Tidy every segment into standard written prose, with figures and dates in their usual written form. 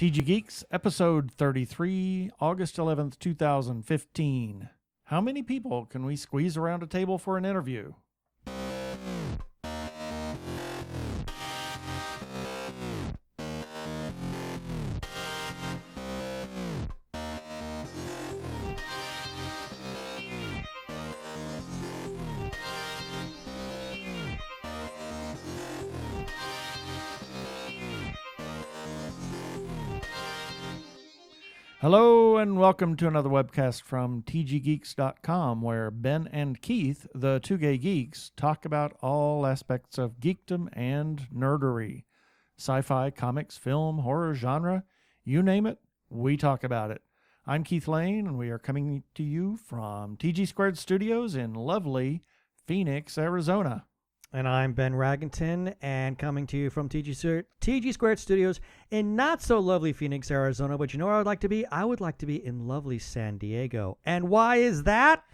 TG Geeks, episode 33, August 11th, 2015. How many people can we squeeze around a table for an interview? Hello and welcome to another webcast from tggeeks.com, where Ben and Keith, the Two Gay Geeks, talk about all aspects of geekdom and nerdery. Sci-fi, comics, film, horror, genre, you name it, we talk about it. I'm Keith Lane, and we are coming to you from TG Squared Studios in lovely Phoenix, Arizona. And I'm Ben Raggington, and coming to you from TG Squared Studios in not-so-lovely Phoenix, Arizona. But you know where I would like to be? I would like to be in lovely San Diego. And why is that?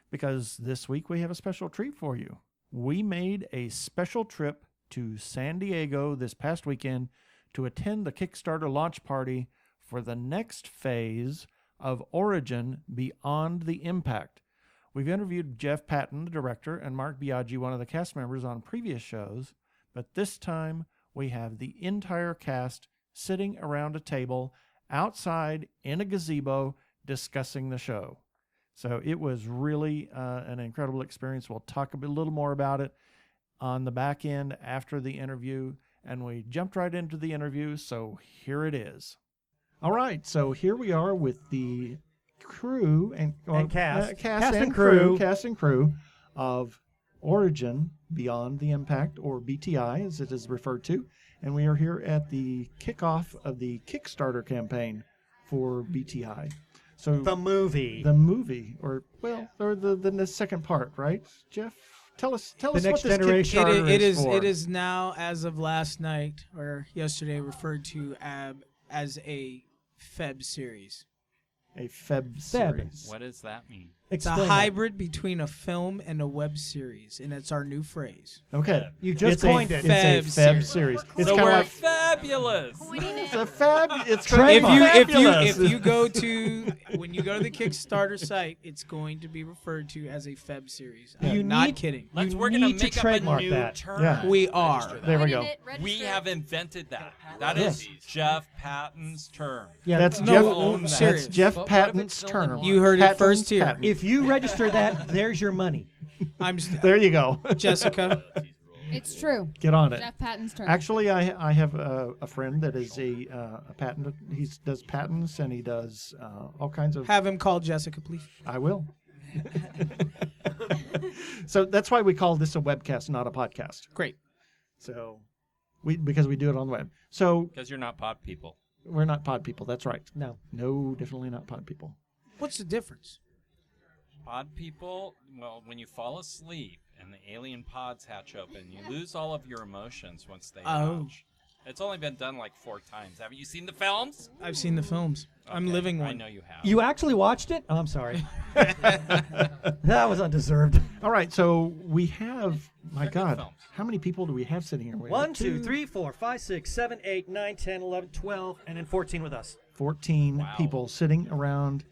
Because this week we have a special treat for you. We made a special trip to San Diego this past weekend to attend the Kickstarter launch party for the next phase of Origin Beyond the Impact. We've interviewed Jeff Patton, the director, and Mark Biaggi, one of the cast members, on previous shows, but this time we have the entire cast sitting around a table outside in a gazebo discussing the show. So it was really an incredible experience. We'll talk a little more about it on the back end after the interview, and we jumped right into the interview, so here it is. All right, so here we are with the crew and cast and crew of Origin Beyond the Impact, or BTI as it is referred to, and we are here at the kickoff of the Kickstarter campaign for BTI. So the movie, or the second part, right, Jeff? Tell us what this Kickstarter is for. It is now, as of last night or yesterday, referred to as a Feb series. A Feb series. What does that mean? It's a hybrid between a film and a web series, and it's our new phrase. Okay. You just coined it. It's a Feb series. It's so kind we're of like fabulous. It's a Fab. It's If you go to when you go to the Kickstarter site, it's going to be referred to as a Feb series. I'm not kidding. We're going to make up a new term. Yeah. We are. There we go. We have invented that. That is Jeff Patton's term. Yeah, that's Jeff Patton's term. You heard it first here. Patton. If you register that, there's your money. There you go. Jessica. It's true. Get on it. Jeff Patton's term. Actually, I have a friend that is a patent. He does patents, and he does all kinds of. Have him call Jessica, please. I will. So that's why we call this a webcast, not a podcast. Great. So, because we do it on the web. So Because you're not pod people. we're not pod people. That's right. No, Definitely not pod people. What's the difference? Pod people, well, when you fall asleep and the alien pods hatch open, you lose all of your emotions once they hatch. It's only been done like 4 times. Haven't you seen the films? I've seen the films. Okay, I'm living one. I know you have. you actually watched it? Oh, I'm sorry. That was undeserved. All right, so we have, my They're good God, films. how many people do we have sitting here? 1, 2, 3, 4, 5, 6, 7, 8, 9, 10, 11, 12, and then 14 with us. 14 Wow. people sitting around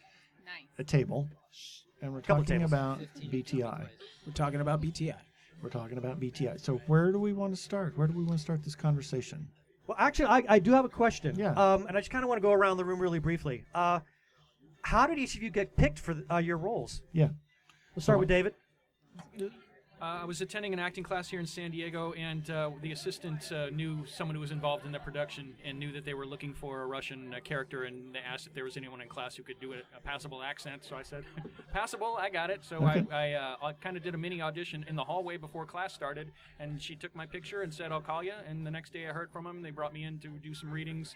Nice. a table, and we're Couple talking tables. about BTI. We're talking about BTI. We're talking about BTI. So where do we want to start? Where do we want to start this conversation? Well, actually, I do have a question. Yeah. And I just kind of want to go around the room really briefly. How did each of you get picked for your roles? Yeah. We'll start with David. I was attending an acting class here in San Diego, and the assistant knew someone who was involved in the production and knew that they were looking for a Russian character, and they asked if there was anyone in class who could do a passable accent. So I said, passable, I got it. So Okay. I kind of did a mini audition in the hallway before class started, and she took my picture and said, I'll call you. And the next day I heard from them. They brought me in to do some readings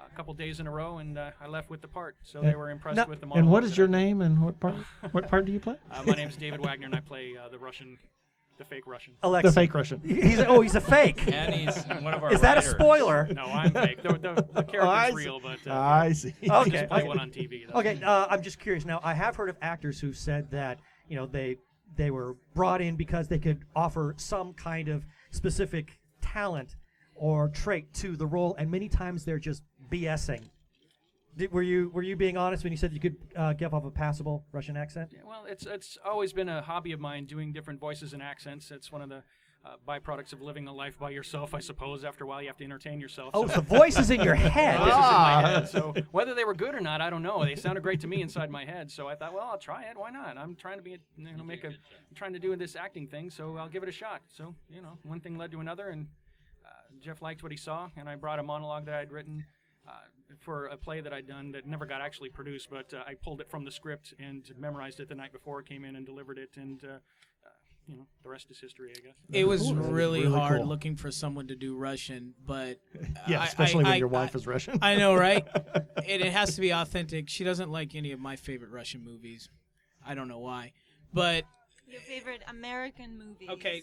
a couple days in a row, and I left with the part. So they were impressed with the monologue. And what is your name and what part? What part do you play? My name is David Wagner, and I play the fake Russian. Alexi. The fake Russian. He's a fake. And he's one of our Is that a writers. spoiler? No, I'm fake. The character's real, but I see. I Okay. just play one on TV. Though. Okay, I'm just curious. Now, I have heard of actors who said that they were brought in because they could offer some kind of specific talent or trait to the role, and many times they're just BSing Were you being honest when you said you could give off a passable Russian accent? Yeah, well, it's always been a hobby of mine doing different voices and accents. It's one of the byproducts of living a life by yourself, I suppose. After a while, you have to entertain yourself. Oh, so the voice is in your head. Voices in my head. So whether they were good or not, I don't know. They sounded great to me inside my head. So I thought, well, I'll try it. Why not? I'm trying to I'm trying to do this acting thing, so I'll give it a shot. So one thing led to another, and Jeff liked what he saw, and I brought a monologue that I'd written for a play that I'd done that never got actually produced, but I pulled it from the script and memorized it the night before, came in and delivered it, and the rest is history, I guess. It was Cool. really Really hard cool. looking for someone to do Russian, but Yeah, especially when your wife is Russian. I know, right? And it has to be authentic. She doesn't like any of my favorite Russian movies. I don't know why, but Your favorite American movies. okay.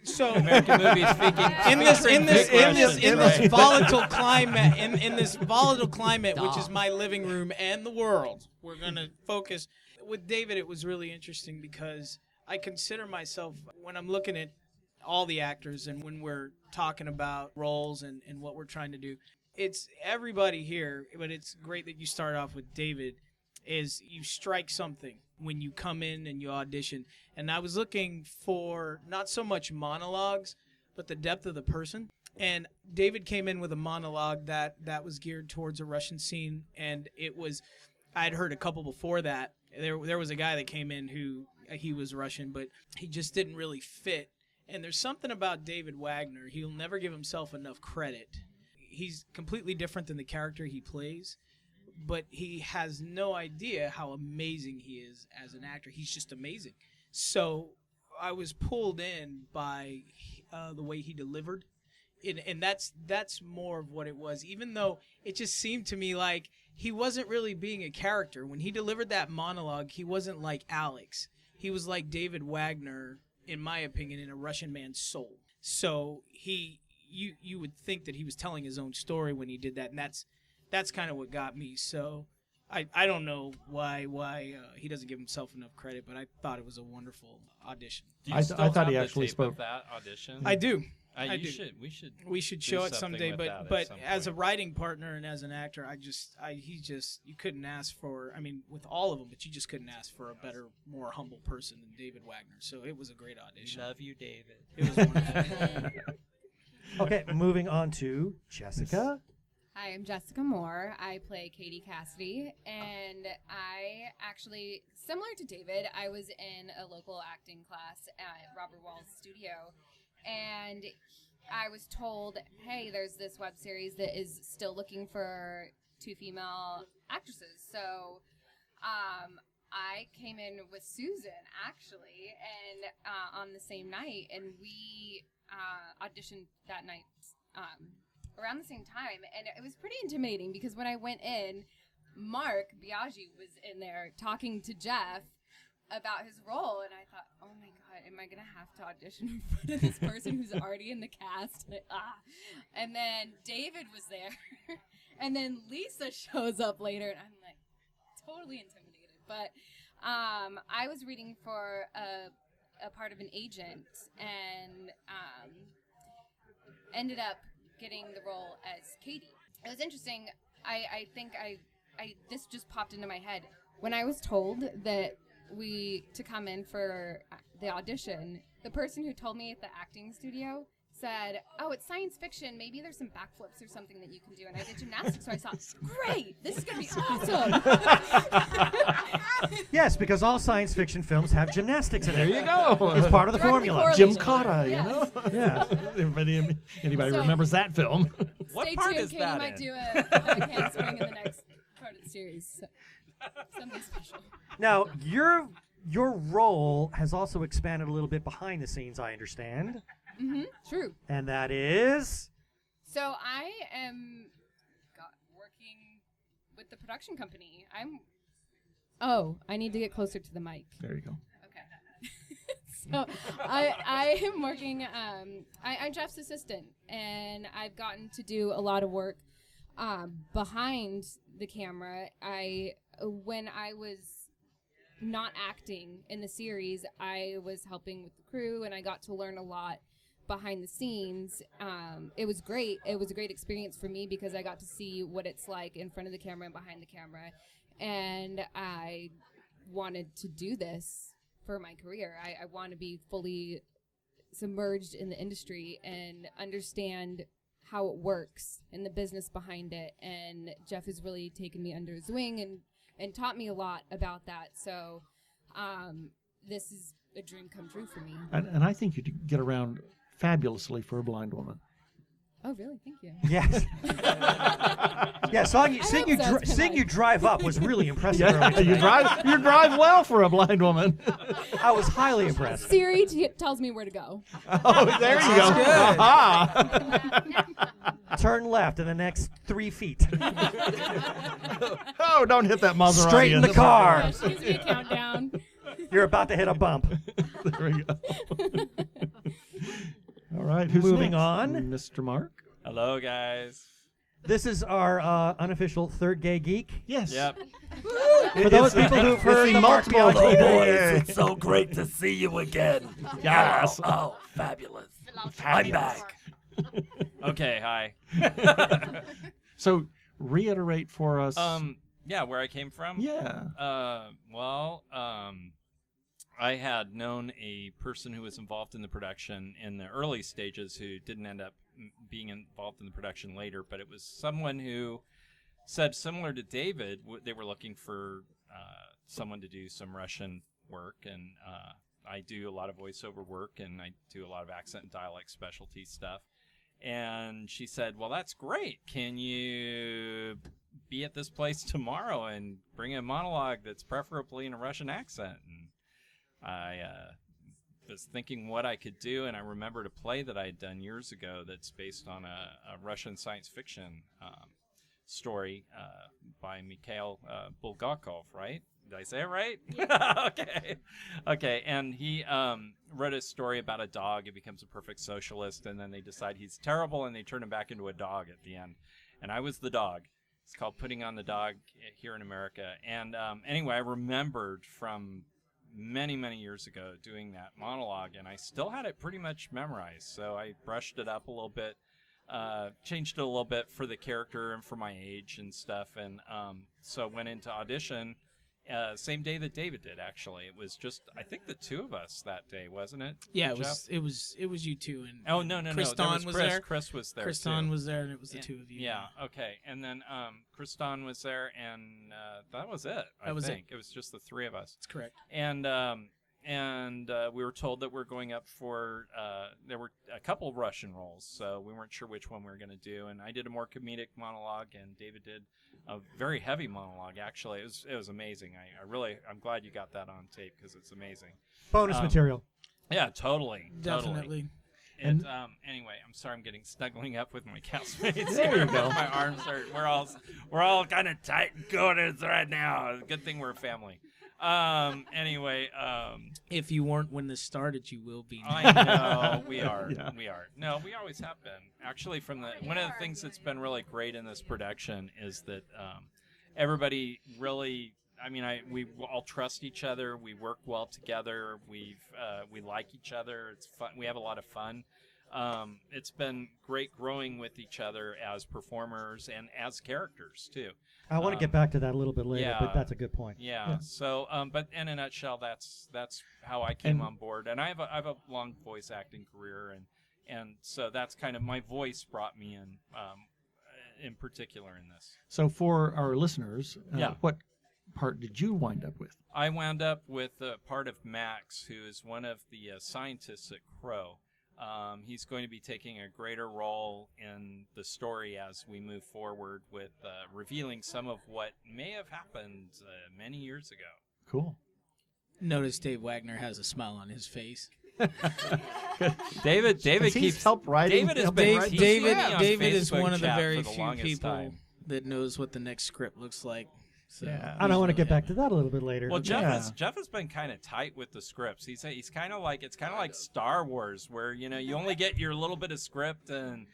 So American movies speaking in this volatile climate, in this volatile climate, which is Dog. my living room and the world, we're gonna focus. With David, it was really interesting because I consider myself, when I'm looking at all the actors and when we're talking about roles and what we're trying to do, it's everybody here, but it's great that you start off with David, is you strike something when you come in and you audition. And I was looking for not so much monologues, but the depth of the person. And David came in with a monologue that was geared towards a Russian scene, and I'd heard a couple before that. There was a guy that came in who he was Russian, but he just didn't really fit. And there's something about David Wagner. He'll never give himself enough credit. He's completely different than the character he plays, but he has no idea how amazing he is as an actor. He's just amazing. So I was pulled in by the way he delivered. And that's more of what it was, even though it just seemed to me like he wasn't really being a character. When he delivered that monologue, he wasn't like Alex. He was like David Wagner, in my opinion, in a Russian man's soul. So you would think that he was telling his own story when he did that, and that's kind of what got me. So I don't know why he doesn't give himself enough credit, but I thought it was a wonderful audition. Do you I still thought have he the actually tape spoke. of that audition? I do. I you do. should. We should do show it something someday, with that at but some as a point. writing partner and as an actor, you couldn't ask for, I mean, with all of them, but you just couldn't ask for a better, more humble person than David Wagner. So it was a great audition. Love you, David. It was wonderful. Okay, moving on to Jessica. Hi, I'm Jessica Moore. I play Katie Cassidy, and I actually, similar to David, I was in a local acting class at Robert Wall's studio, and I was told, hey, there's this web series that is still looking for 2 female actresses. So I came in with Susan, actually, and on the same night, and we auditioned that night around the same time, and it was pretty intimidating because when I went in, Mark Biaggi was in there talking to Jeff about his role, and I thought, oh my god, am I gonna have to audition in front of this person who's already in the cast? And then David was there, and then Lisa shows up later, and I'm like totally intimidated. But I was reading for a part of an agent, and ended up getting the role as Katie. It was interesting. I think this just popped into my head when I was told that to come in for the audition. The person who told me at the acting studio said, "Oh, it's science fiction. Maybe there's some backflips or something that you can do." And I did gymnastics, so I thought, "Great, this is gonna be awesome." Yes, because all science fiction films have gymnastics in it. There you go. It's part of the Directly formula. correlated. Jim Cotta, Yes. you know? Yeah. Anybody So- remembers that film? What Stay part tuned. is Katie that might in? do a handspring in the next part of the series. So, something special. Now, your role has also expanded a little bit behind the scenes, I understand. Mm-hmm. True. And that is... So I am working with the production company. I need to get closer to the mic. There you go. Okay. So I am working. I'm Jeff's assistant, and I've gotten to do a lot of work behind the camera. When I was not acting in the series, I was helping with the crew, and I got to learn a lot behind the scenes, it was great. It was a great experience for me because I got to see what it's like in front of the camera and behind the camera. And I wanted to do this for my career. I want to be fully submerged in the industry and understand how it works and the business behind it. And Jeff has really taken me under his wing and taught me a lot about that. So this is a dream come true for me. And I think you get around fabulously for a blind woman. Oh, really? Thank you. Yes. Yeah, seeing you drive up was really impressive. Yeah, you drive well for a blind woman. I was highly impressed. Siri tells me where to go. Oh, there you go. Good. Aha. Turn left in the next 3 feet. Oh, don't hit that Maserati. Straighten the car. Yeah, she gives me a countdown. You're about to hit a bump. There we go. All right, who's Moving next? on. Mr. Mark. Hello, guys. This is our unofficial third gay geek. Yes. Yep. For those people who've heard the Mark multiple Bianchi boys. voice. So great to see you again. Yes. Oh, fabulous. I'm back. Okay, hi. So reiterate for us. Yeah, where I came from? Yeah. I had known a person who was involved in the production in the early stages who didn't end up being involved in the production later, but it was someone who said, similar to David, they were looking for someone to do some Russian work, and I do a lot of voiceover work, and I do a lot of accent and dialect specialty stuff. And she said, well, that's great. Can you be at this place tomorrow and bring a monologue that's preferably in a Russian accent? And I was thinking what I could do, and I remembered a play that I had done years ago that's based on a Russian science fiction story by Mikhail Bulgakov, right? Did I say it right? Yeah. Okay. And he wrote a story about a dog who becomes a perfect socialist, and then they decide he's terrible, and they turn him back into a dog at the end. And I was the dog. It's called Putting on the Dog here in America. And anyway, I remembered from many, many years ago doing that monologue, and I still had it pretty much memorized. So I brushed it up a little bit, changed it a little bit for the character and for my age and stuff. And so went into audition same day that David did, actually. It was just, I think, the two of us that day, wasn't it? Yeah, Jeff? it was you two, and Oh, no. Kristan was there. Chris was there. Kristan too. was there, and it was the two of you. Yeah, okay. And then Kristan was there, and that was it, I think. It was just the three of us. That's correct. And we were told that we're going up for, there were a couple Russian roles, so we weren't sure which one we were going to do. And I did a more comedic monologue, and David did a very heavy monologue, actually. It was amazing. I'm glad you got that on tape, because it's amazing. Bonus material. Yeah, totally. Definitely. And anyway, I'm sorry, I'm getting snuggling up with my castmates. There you go. My arms are, we're all kind of tight corners right now. Good thing we're a family. Anyway, If you weren't when this started, you will be now. I know we are. Yeah. We are. No, we always have been. Actually, one of the things that's been really great in this production is that everybody really. I mean, we all trust each other. We work well together. We like each other. It's fun. We have a lot of fun. It's been great growing with each other as performers and as characters too. I want to get back to that a little bit later, yeah. but that's a good point. Yeah. So, but in a nutshell, that's how I came on board. And I have a long voice acting career, and so that's kind of my voice brought me in particular in this. So for our listeners, what part did you wind up with? I wound up with a part of Max, who is one of the scientists at Crow. He's going to be taking a greater role in the story as we move forward with revealing some of what may have happened many years ago. Cool. Notice Dave Wagner has a smile on his face. David keeps help writing. David has been David is one of the Facebook very chat for the few longest people time. that knows what the next script looks like. So Yeah. And I want to get back to that a little bit later. Well, Jeff Yeah. has been kind of tight with the scripts. He's kind of like Star Wars, where you only get your little bit of script and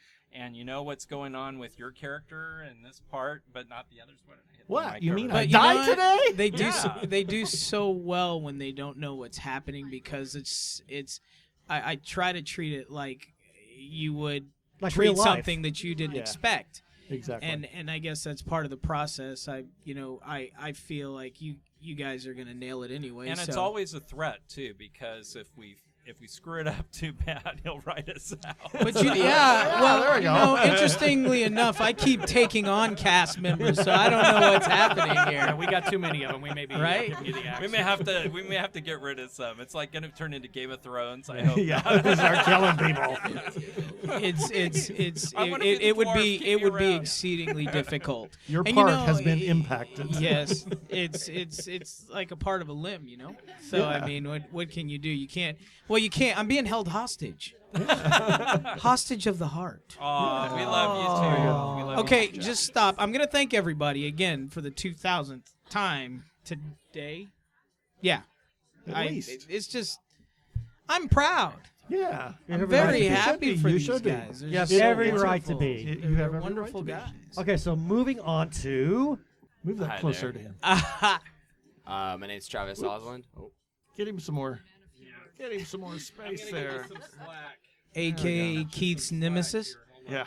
you know what's going on with your character in this part, but not the others. What? You mean I But you know died what? today? They do. Yeah. They do so well when they don't know what's happening, because it's. I try to treat it like you would Like treat real life. something that you didn't Yeah. expect. Exactly. And I guess that's part of the process. I feel like you guys are gonna nail it anyway. And it's so. always a threat too, because if we screw it up too bad, he'll write us out. But there we go. Interestingly enough, I keep taking on cast members, so I don't know what's happening Yeah, here. we got too many of them. We may be Right? giving you the axe. we may have to get rid of some. It's like going to turn into Game of Thrones. I hope. yeah, they start killing people. I wanna be the It would dwarf, be keep it me would be around. exceedingly difficult. Your And part has been impacted. Yes, it's like a part of a limb, you know. So Yeah. I mean, what can you do? You can't. Well, you can't. I'm being held hostage. Hostage of the heart. Aw, we love you too. We love Okay, you too, Jeff. just stop. I'm gonna thank everybody again for the 2000th time today. Yeah, At least. It's just I'm proud. Yeah. I'm very You should happy be. for You these should be. guys. They're You have just so every right to wonderful. be. You They're have every wonderful right to guys. be. Okay, so moving on to Move that Hi closer there. to him. My name's Travis Osland. Oh, Get him some more. Get him some more space there. AKA Keith's nemesis. Yeah.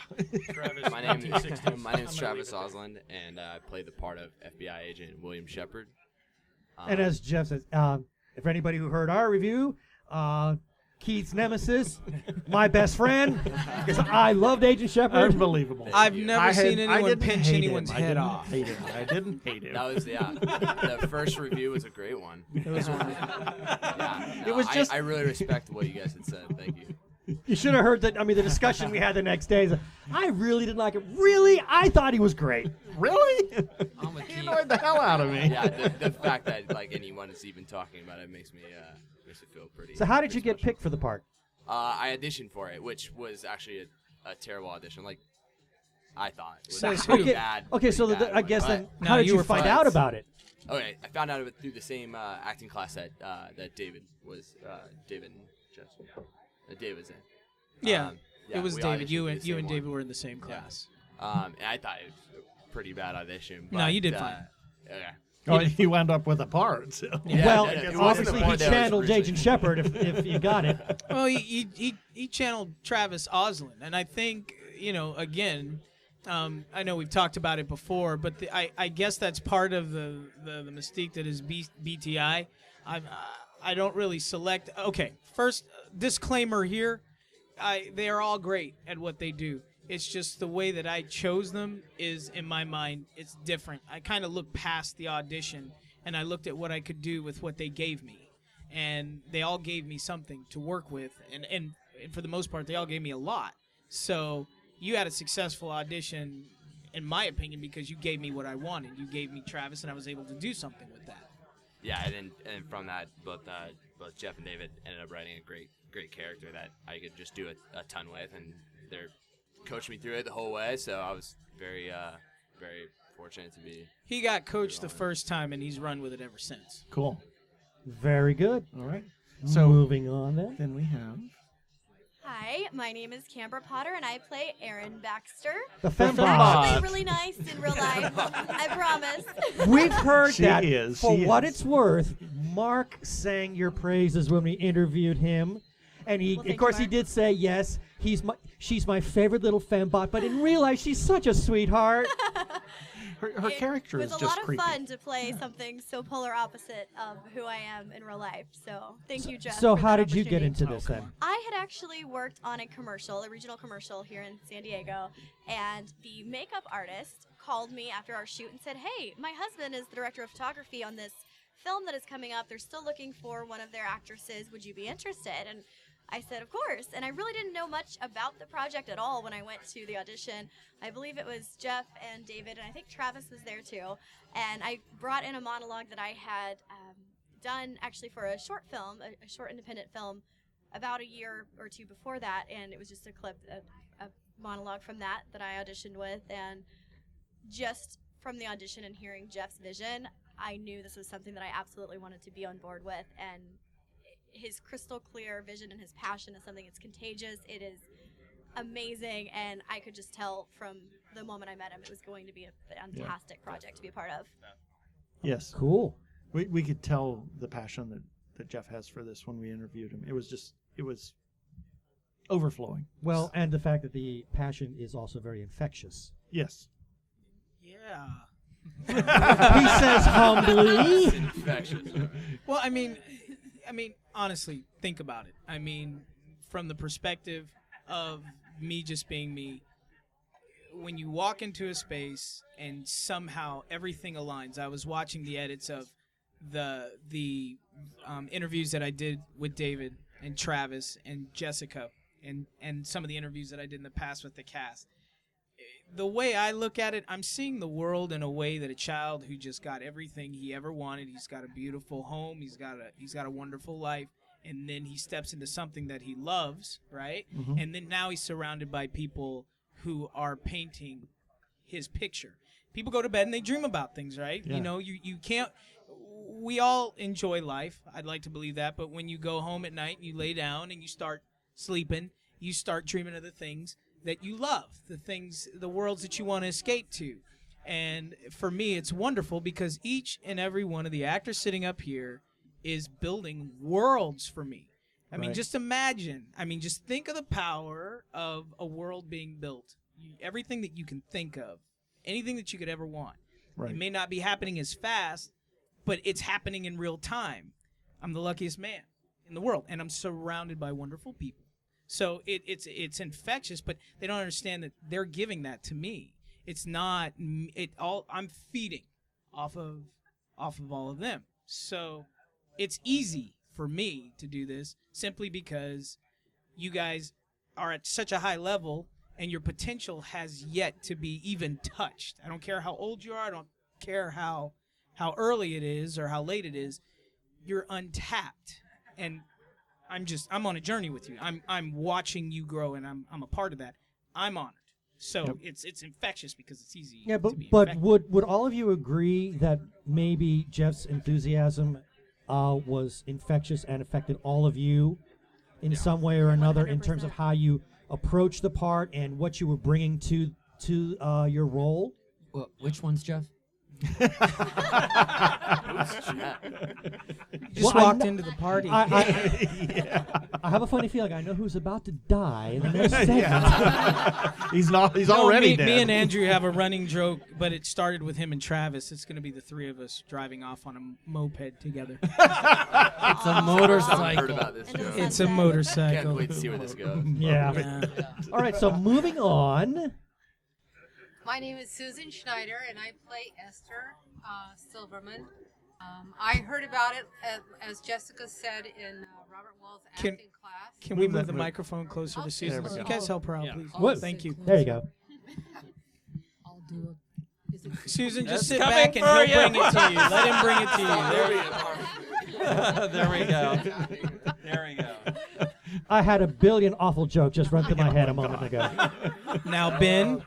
Travis, my name 1960s. my name's Travis Osland, and I play the part of FBI agent William Shepard. and as Jeff says, if anybody who heard our review, Keith's nemesis, my best friend, because I loved Agent Shepard. Unbelievable. I've never seen I anyone didn't pinch hate anyone's him. head I off. didn't hate him. I didn't hate him. That was the first review was a great one. It was wonderful. Yeah, It was just- I really respect what you guys had said. Thank you. You should have heard that. I mean, the discussion we had the next day is, I really didn't like it. Really? I thought he was great. Really? I'm with He Keith. annoyed the hell out of me. Yeah, the fact that like anyone is even talking about it makes me feel pretty. So how did you pretty get special. picked for the part? I auditioned for it, which was actually a terrible audition. Like I thought. It was Says actually who? pretty bad. Okay, so pretty bad I one, guess but- then, No, how did you you were find friends. out about it? Okay, I found out of it through the same acting class that David was. David was in. Yeah, yeah, it was we David. auditioned You for and the you same and one. David were in the same class. And I thought it was a pretty bad audition. No, but, you did fine. Okay. Oh, he wound up with a part. So. Yeah, Well, it wasn't obviously the he part that was channeled originally- Agent Shepard if you got it. Well, he channeled Travis Osland, and I think again, I know we've talked about it before, but I guess that's part of the mystique that is BTI. I don't really select. Okay, first disclaimer here, they are all great at what they do. It's just the way that I chose them is, in my mind, it's different. I kind of looked past the audition, and I looked at what I could do with what they gave me. And they all gave me something to work with, and for the most part, they all gave me a lot. So you had a successful audition, in my opinion, because you gave me what I wanted. You gave me Travis, and I was able to do something with that. Yeah, and from that, both Jeff and David ended up writing a great character that I could just do a ton with, and they're coached me through it the whole way. So I was very fortunate to be. He got coached the first time, and he's run with it ever since. Cool. Very good. All right. So So moving on then. then we have Hi, my name is Canberra Potter, and I play Erin Baxter. The I'm fembot. actually really nice in real life. I promise. We've heard She that. is, For she what is. it's worth, Mark sang your praises when we interviewed him, and Well, of thank course, you, he did say yes. She's my favorite little fembot, but in real life, she's such a sweetheart. her character It is was a just lot of creepy. fun to play something so polar opposite of who I am in real life. So thank you, Jeff. So for how that did you get opportunity. into this then? I had actually worked on a regional commercial here in San Diego, and the makeup artist called me after our shoot and said, "Hey, my husband is the director of photography on this film that is coming up. They're still looking for one of their actresses. Would you be interested?" And I said, "Of course." And I really didn't know much about the project at all when I went to the audition. I believe it was Jeff and David, and I think Travis was there too. And I brought in a monologue that I had done actually for a short film, a short independent film, about a year or two before that. And it was just a clip, a monologue from that I auditioned with. And just from the audition and hearing Jeff's vision, I knew this was something that I absolutely wanted to be on board with. And his crystal clear vision and his passion is something that's contagious. It is amazing, and I could just tell from the moment I met him it was going to be a fantastic project to be a part of. Yes. Cool. We could tell the passion that Jeff has for this when we interviewed him. It was overflowing. Well, and the fact that the passion is also very infectious. Yes. Yeah. He says humbly. Infectious. Well, I mean, honestly, think about it. I mean, from the perspective of me just being me, when you walk into a space and somehow everything aligns. I was watching the edits of the interviews that I did with David and Travis and Jessica, and some of the interviews that I did in the past with the cast. The way I look at it, I'm seeing the world in a way that a child who just got everything he ever wanted. He's got a beautiful home. He's got a wonderful life. And then he steps into something that he loves, right? Mhm. And then now he's surrounded by people who are painting his picture. People go to bed and they dream about things, right? Yeah. You know, you can't. We all enjoy life. I'd like to believe that. But when you go home at night and you lay down and you start sleeping, you start dreaming of the things that you love, the worlds that you want to escape to. And for me, it's wonderful because each and every one of the actors sitting up here is building worlds for me. I mean, Right. just imagine. I mean, just think of the power of a world being built. Everything that you can think of, anything that you could ever want. Right. It may not be happening as fast, but it's happening in real time. I'm the luckiest man in the world, and I'm surrounded by wonderful people. So it's infectious, but they don't understand that they're giving that to me. It's not I'm feeding off of all of them. So it's easy for me to do this simply because you guys are at such a high level and your potential has yet to be even touched. I don't care how old you are. I don't care how early it is or how late it is. You're untapped. And I'm on a journey with you. I'm watching you grow, and I'm a part of that. I'm honored. So Yep. it's infectious because it's easy. Yeah, to be but infected. would all of you agree that maybe Jeff's enthusiasm was infectious and affected all of you in some way or another in terms of how you approach the part and what you were bringing to your role? Which one's Jeff? You just walked into the party. I have a funny feeling I know who's about to die in the next segment. He's No, already dead. me and Andrew have a running joke, but it started with him and Travis. It's going to be the three of us driving off on a moped together. It's a motorcycle. I've heard about this Into the joke. It's a sunset. motorcycle. Can't wait to see where this goes. Yeah. Yeah. All right, so moving on. My name is Susan Schneider, and I play Esther Silverman. I heard about it, as Jessica said, in Robert Wall's acting class. Can we Move move that- the microphone closer to Susan? There we You go. guys help her out, Yeah. please. What? Thank you. There you go. I'll do a. Is it Susan, just It's sit coming back and for he'll you. bring it to you. Let him bring it to you. There we go. There we go. I had a billion awful jokes just run through my head a moment ago. Now, Ben,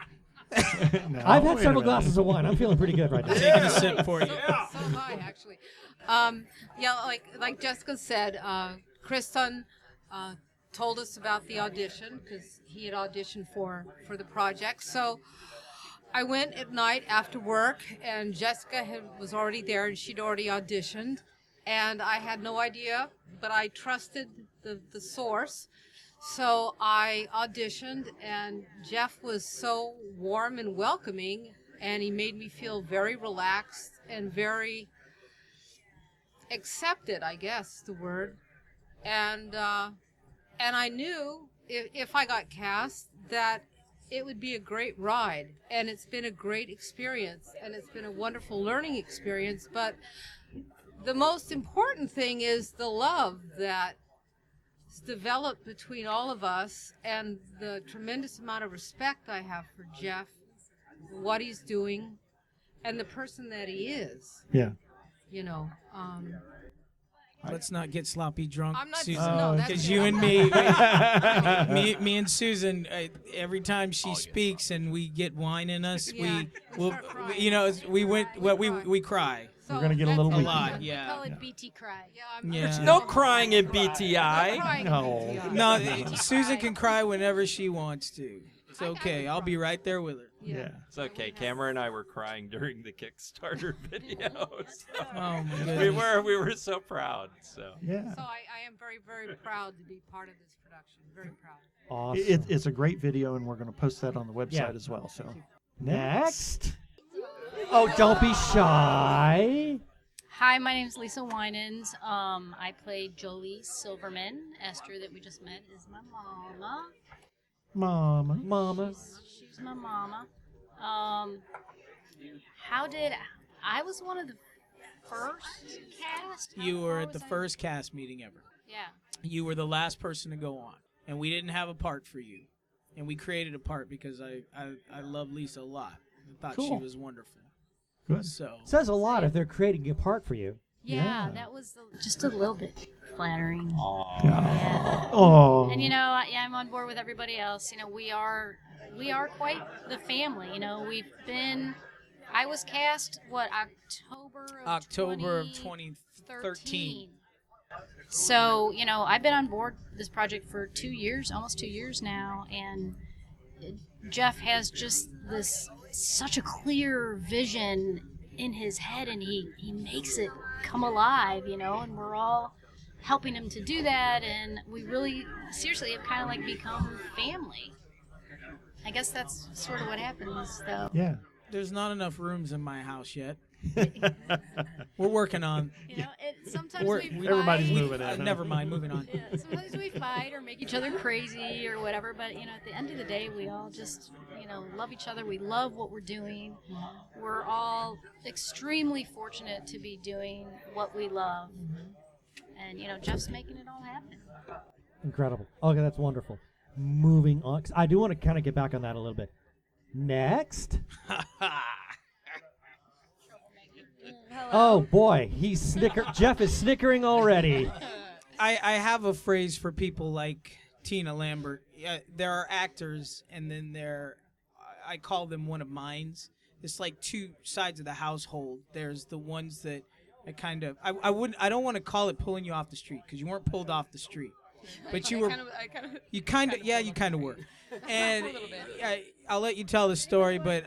No, I've wait had a several minute. glasses of wine. I'm feeling pretty good right now. taking a sip for you. So am I, actually. Yeah, like Jessica said, Kriston told us about the audition because he had auditioned for the project. So I went at night after work, and Jessica was already there, and she'd already auditioned. And I had no idea, but I trusted the source. So I auditioned, and Jeff was so warm and welcoming, and he made me feel very relaxed and very accepted, I guess the word. And I knew if I got cast that it would be a great ride, and it's been a great experience, and it's been a wonderful learning experience. But the most important thing is the love that's developed between all of us, and the tremendous amount of respect I have for Jeff, what he's doing, and the person that he is. Yeah. You know, Let's not get sloppy drunk, I'm not. Susan. No, that's Because it. you and I'm me, me and Susan, every time she speaks and we get wine in us, Yeah, we'll, start crying. you know, we cry We're gonna get a little a weak. lot. Call Yeah. it BT cry. Yeah. No crying in BTI. No. No, Susan can cry whenever she wants to. It's okay. I'll be right there with her. Yeah. It's okay. Cameron and I were crying during the Kickstarter videos. Oh my goodness. We were so proud. So Yeah. So I am very, very proud to be part of this production. Very proud. Awesome. It's a great video, and we're going to post that on the website Yeah. as well. So Next. Oh, don't be shy. Hi, my name is Lisa Winans. I played Jolie Silverman. Esther, that we just met, is my mama. Mama. She's my mama. I was one of the first cast? You were How at the was I? first cast meeting ever. Yeah. You were the last person to go on, and we didn't have a part for you, and we created a part because I love Lisa a lot. I thought she Cool. was wonderful. Good. So Says a lot if they're creating a part for you. Yeah, that was just a little bit flattering. Yeah. Oh. And I'm on board with everybody else. We are quite the family. I was cast October of 2013. So I've been on board this project for 2 years, almost 2 years now, and Jeff has just such a clear vision in his head, and he makes it come alive, and we're all helping him to do that, and we really seriously have kind of like become family. I guess that's sort of what happens, though. Yeah. There's not enough rooms in my house yet. We're working on. Sometimes everybody's moving in. Never mind, moving on. Yeah, sometimes we fight or make each other crazy or whatever, but at the end of the day, we all just love each other. We love what we're doing. We're all extremely fortunate to be doing what we love, and Jeff's making it all happen. Incredible. Okay, that's wonderful. Moving on. 'Cause I do want to kind of get back on that a little bit. Next. Oh boy, Jeff is snickering already. I have a phrase for people like Tina Lambert. There are actors, and then I call them one of mines. It's like two sides of the household. There's the ones that I don't want to call it pulling you off the street, because you weren't pulled off the street, but you were. You kind of were. And I'll let you tell the story, but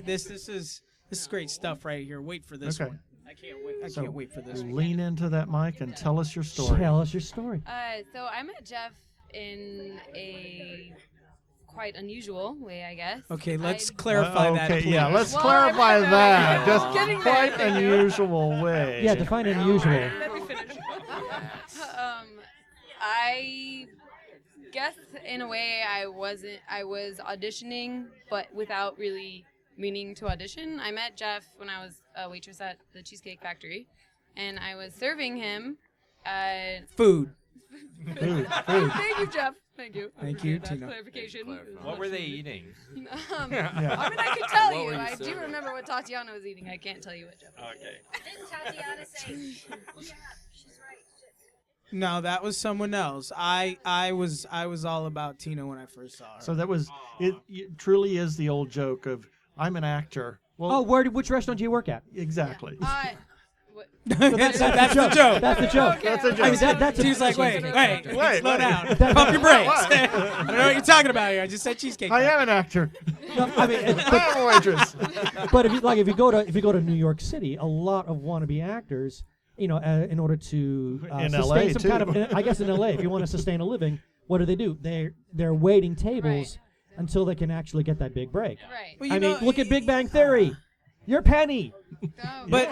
this is great stuff right here. Wait for this one. I can't wait for this one. Lean into that mic and tell us your story. Tell us your story. So I met Jeff in a quite unusual way, I guess. Okay, let's clarify that. Okay, please. yeah, let's clarify that. Just Getting quite there, unusual way. Yeah, define unusual. Let me finish. I guess in a way I was auditioning, but without really meaning to audition. I met Jeff when I was a waitress at the Cheesecake Factory, and I was serving him food. Thank you, Jeff. Thank you. Thank you, That Tina. clarification. What were they eeting? I mean, I could tell you. I do remember what Tatiana was eating. I can't tell you what Jeff was. Okay. Didn't Tatiana say? She's right. No, that was someone else. I was all about Tina when I first saw her. So that was it truly is the old joke of I'm an actor. Well, which restaurant do you work at? Exactly. That's the joke. That's the joke. Okay, That's a joke. I mean, that's She's like, wait, slow down. That- Pump your brakes. I don't know what you're talking about here. I just said Cheesecake. I am an actor. No, I mean, I am a waitress. But if you go to New York City, a lot of wannabe actors, in order to In sustain LA some too. kind of, I guess in LA, if you want to sustain a living, what do? They're waiting tables until they can actually get that big break. Right. Well, I mean, look at Big Bang Theory. You're Penny. Oh, But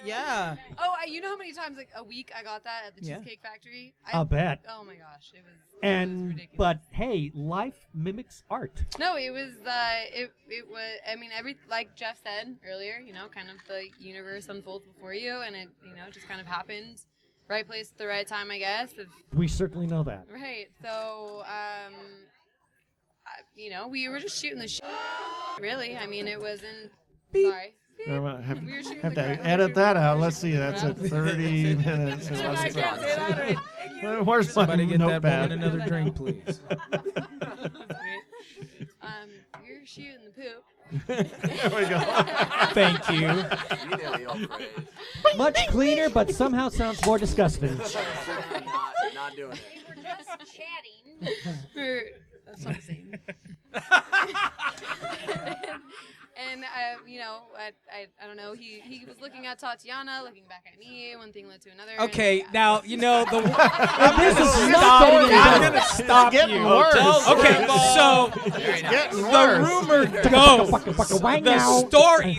yeah. Oh, you know how many times a week I got that at the Cheesecake Factory? I'll bet. Oh my gosh, it was ridiculous. But hey, life mimics art. No, it was it was. I mean, like Jeff said earlier, kind of the universe unfolds before you, and it just kind of happens, right place at the right time, I guess. We certainly know that. Right. So we were just shooting the shit. Really, I mean, it wasn't. Sorry. Have to edit that out. Let's see. That's at 30 minutes. I can't say that right. Where's Somebody my get that notepad? woman another drink, please. You're shooting the poop. There we go. Thank you. Much cleaner, but somehow sounds more disgusting. Not doing it. We were just chatting. That's what I'm saying. And you know, I don't know. He was looking at Tatiana, looking back at me. One thing led to another. Okay, now you know the. This is not getting any I'm better. gonna stop you. Okay, so the rumor goes,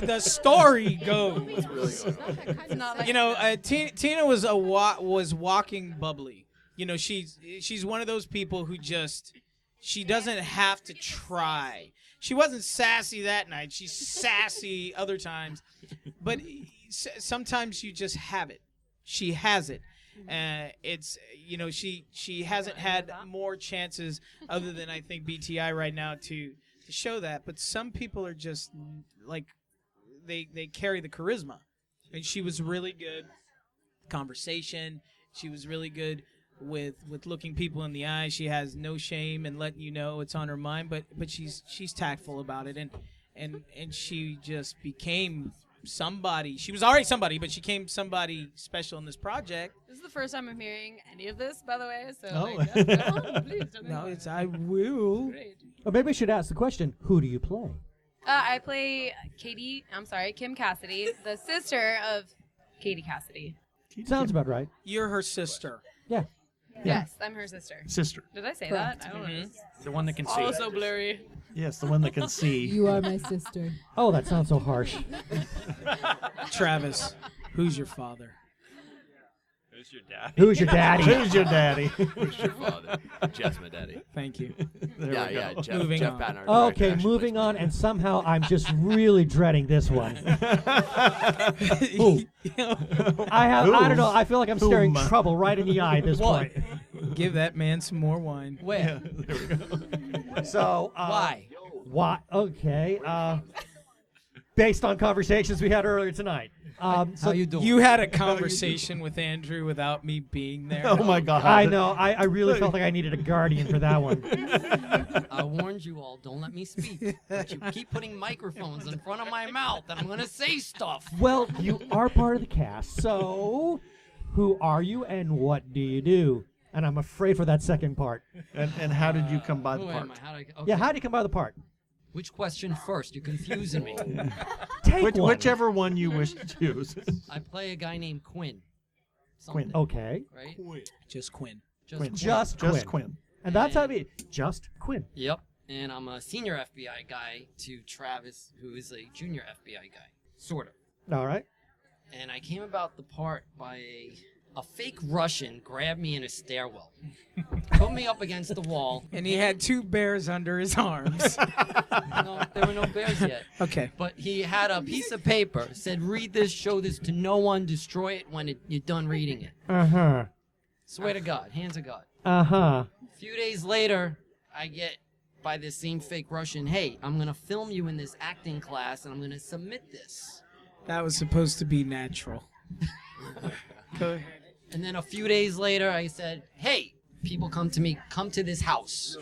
the story goes. You know, Tina was walking bubbly. You know, she's one of those people who she doesn't have to try. She wasn't sassy that night. She's sassy other times, but sometimes you just have it. She has it. It's she hasn't had more chances other than I think BTI right now to show that. But some people are just like they carry the charisma, and she was really good. Conversation. She was really good with looking people in the eye. She has no shame and letting you know it's on her mind, but she's tactful about it, and she just became somebody. She was already somebody, but she became somebody special in this project. This is the first time I'm hearing any of this, by the way. So please don't. No, I will. Great. Or maybe I should ask the question: who do you play? I play Kim Cassidy, the sister of Katie Cassidy. Sounds about right. You're her sister. Yeah. Yes, I'm her sister. Sister. Did I say Correct. that? I don't know. The one that can see. Oh, so blurry. Yes, the one that can see. You are my sister. Oh, that sounds so harsh. Travis, who's your father? Who's your daddy? Who's your daddy? Who's your daddy? Who's your father? Jeff's my daddy. Thank you. There we go. Yeah. Jeff, Moving Jeff on. Patton, our director, Okay, actually moving plays on, my and somehow I'm just really dreading this one. Ooh. I don't know. I feel like I'm staring trouble right in the eye at this point. Give that man some more wine. Where? There we go. So Why? Why? Okay. Based on conversations we had earlier tonight. How you doing? You had a conversation with Andrew without me being there. Oh my God. I know. I really felt like I needed a guardian for that one. I warned you all, don't let me speak. But you keep putting microphones in front of my mouth, and I'm going to say stuff. Well, you are part of the cast, so who are you and what do you do? And I'm afraid for that second part. And how did you come by the Who part? am I? Okay. Yeah, how do you come by the part? Which question first? You're confusing me. Take one. Whichever one you wish to choose. I play a guy named Quinn. Quinn. Okay. Right? Just Quinn. Quinn. Just Quinn. And that's how it be. Just Quinn. Yep. And I'm a senior FBI guy to Travis, who is a junior FBI guy. Sort of. All right. And I came about the part by a fake Russian grabbed me in a stairwell, put me up against the wall. And he had two bears under his arms. No, there were no bears yet. Okay. But he had a piece of paper, said, read this, show this to no one, destroy it when you're done reading it. Uh-huh. Swear to God, hands of God. Uh-huh. A few days later, I get by this same fake Russian, hey, I'm going to film you in this acting class, and I'm going to submit this. That was supposed to be natural. Go ahead. And then a few days later, I said, hey, people come to this house.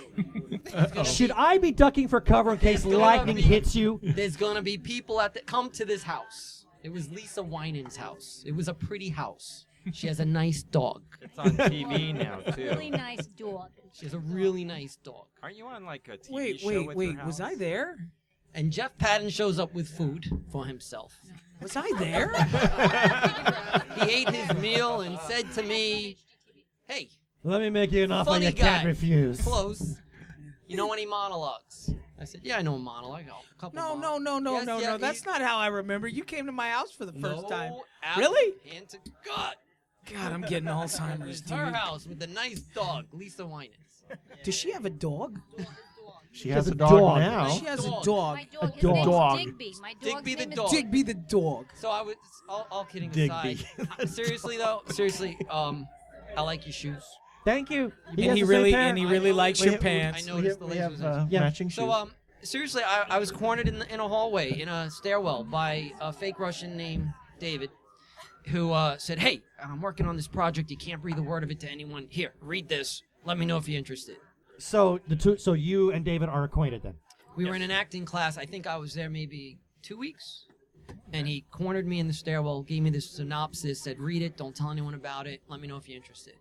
Should I be ducking for cover in case lightning hits you? There's going to be people come to this house. It was Lisa Winan's house. It was a pretty house. She has a nice dog. It's on TV now, too. Really nice dog. She has a really nice dog. Aren't you on like a TV show with her Wait. house? Was I there? And Jeff Patton shows up with food for himself. Was I there? He ate his meal and said to me, hey, Let me make you an offer funny you can't guy. refuse. Close. You know any monologues? I said, yeah, I know a monologue. A couple No. Yes, That's not how I remember. You came to my house for the first No, time. ab- Really? Hand to God. God, I'm getting Alzheimer's, It's her dude. house with a nice dog, Lisa Winans. Does she have a dog? She has a dog now. She has a dog. My dog, his dog. name Dog. is Digby. My dog's Digby the name is dog. Digby the dog. So I was, all kidding Digby. aside. Seriously, I like your shoes. Thank you. And he really likes your I pants. noticed the We lasers. have Yeah. matching shoes. So, seriously, I was cornered in a hallway in a stairwell by a fake Russian named David, who said, hey, I'm working on this project. You can't breathe a word of it to anyone. Here, read this. Let me know if you're interested. So you and David are acquainted then? We were in an acting class. I think I was there maybe 2 weeks. And he cornered me in the stairwell, gave me this synopsis, said, read it, don't tell anyone about it. Let me know if you're interested.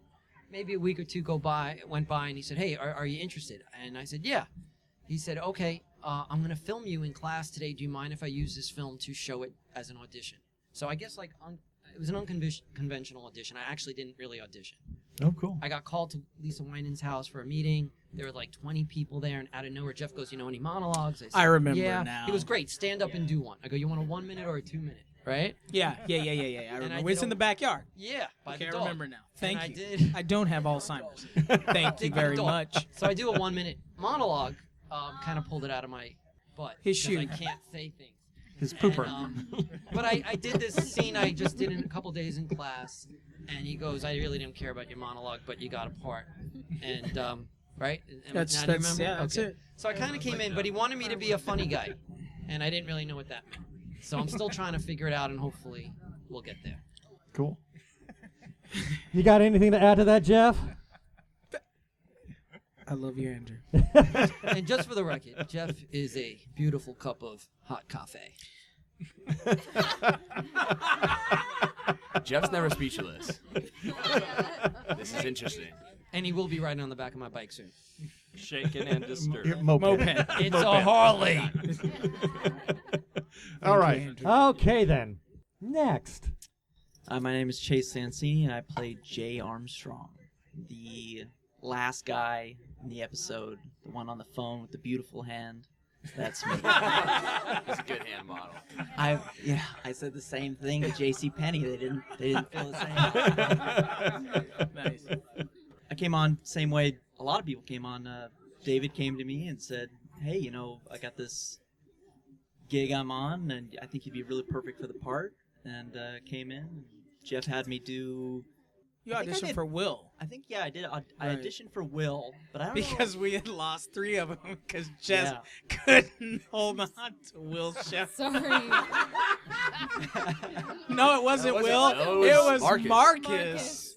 maybe a week or two went by, and he said, "Hey, are you interested?" And I said, "Yeah." He said, "Okay, I'm gonna film you in class today. Do you mind if I use this film to show it as an audition?" So I guess it was an unconventional audition. I actually didn't really audition. Oh, cool. I got called to Lisa Winan's house for a meeting. There were like 20 people there, and out of nowhere, Jeff goes, "You know any monologues?" I said, I remember yeah. now. He was great. Stand up and do one. I go, "You want a 1 minute or a 2 minute?" Right? Yeah. I remember. It's in the backyard. Yeah. By Okay, the I dog. remember now. Thank And you. I don't have Alzheimer's. Thank you very much. So I do a 1 minute monologue. Kind of pulled it out of my butt. His because shoe. I can't say things. His pooper. But I did this scene I just did in a couple days in class, and he goes, "I really didn't care about your monologue, but you got a part." And right? Now, do you remember? That's it. So I kind of came in, but he wanted me to be a funny guy, and I didn't really know what that meant. So I'm still trying to figure it out, and hopefully we'll get there. Cool. You got anything to add to that, Jeff? I love you, Andrew. And just for the record, Jeff is a beautiful cup of hot coffee. Jeff's never speechless. This is interesting. And he will be riding on the back of my bike soon. Shaken and disturbed. Moped. It's a Harley. All right. Okay, then. Next. My name is Chase Sansini, and I play Jay Armstrong, the last guy in the episode, the one on the phone with the beautiful hand. That's me. It's a good hand model. I said the same thing to J.C. Penney. They didn't feel the same. Nice. I came on same way a lot of people came on. David came to me and said, "Hey, I got this gig I'm on, and I think you'd be really perfect for the part." And came in. Jeff had me do. You auditioned for Will. I think, I did. I auditioned for Will, but I don't know. Because we had lost 3 of them because Jess couldn't hold on to Will's show. Sorry. No, it wasn't Will. It was Marcus.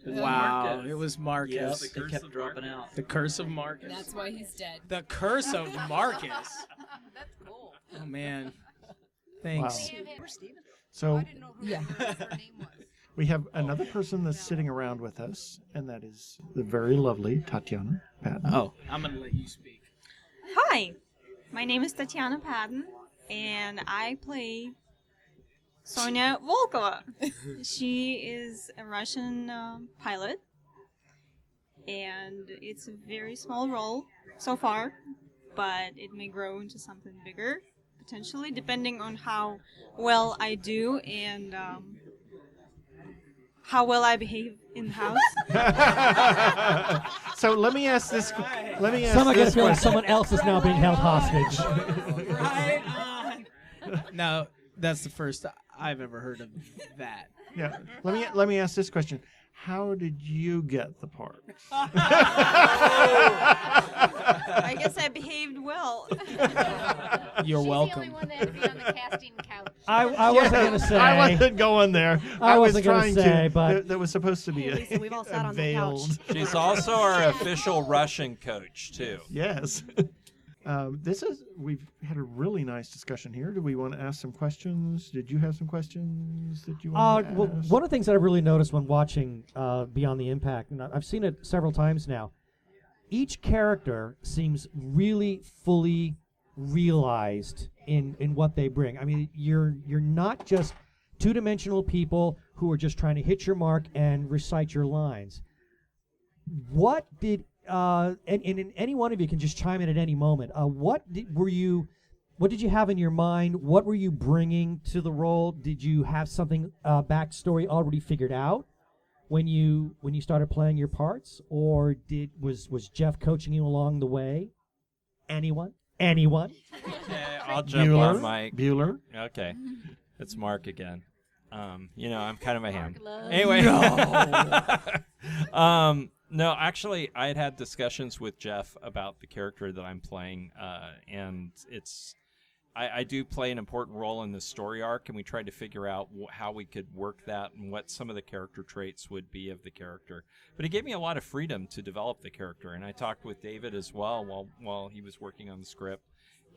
Wow, it was Marcus. Yes, they kept dropping out. The curse of Marcus. That's why he's dead. The curse of Marcus. That's cool. Oh, man. Thanks. Wow. So we have another person that's sitting around with us, and that is the very lovely Tatiana Patton. Oh, I'm going to let you speak. Hi, my name is Tatiana Patton, and I play Sonia Volkova. She is a Russian pilot, and it's a very small role so far, but it may grow into something bigger, potentially, depending on how well I do and how well I behave in the house. So let me ask this. Someone gets feeling someone else is now being held hostage. Right on. No, that's the first I've ever heard of that. Yeah. Let me ask this question. How did you get the part? I guess I behaved well. You're welcome. She's the only one that had to be on the casting couch. I wasn't going to say. I wasn't going there. I was wasn't gonna trying say, but that was supposed to be Hey, Lisa, we've all sat on the veiled. couch. She's also our official Russian coach, too. Yes. We've had a really nice discussion here. Do we want to ask some questions? Did you have some questions that you want to well, ask? one of the things that I've really noticed when watching Beyond the Impact, and I've seen it several times now, each character seems really fully realized in what they bring. I mean, you're not just two-dimensional people who are just trying to hit your mark and recite your lines. What did and any one of you can just chime in at any moment. What did you have in your mind? What were you bringing to the role? Did you have something backstory already figured out when you started playing your parts, or was Jeff coaching you along the way? Anyone? Yeah, I'll jump on Mike. Bueller. Okay, it's Mark again. I'm kind of a ham. Love. Anyway. No, actually, I had discussions with Jeff about the character that I'm playing, and I do play an important role in the story arc, and we tried to figure out how we could work that and what some of the character traits would be of the character. But it gave me a lot of freedom to develop the character, and I talked with David as well while he was working on the script,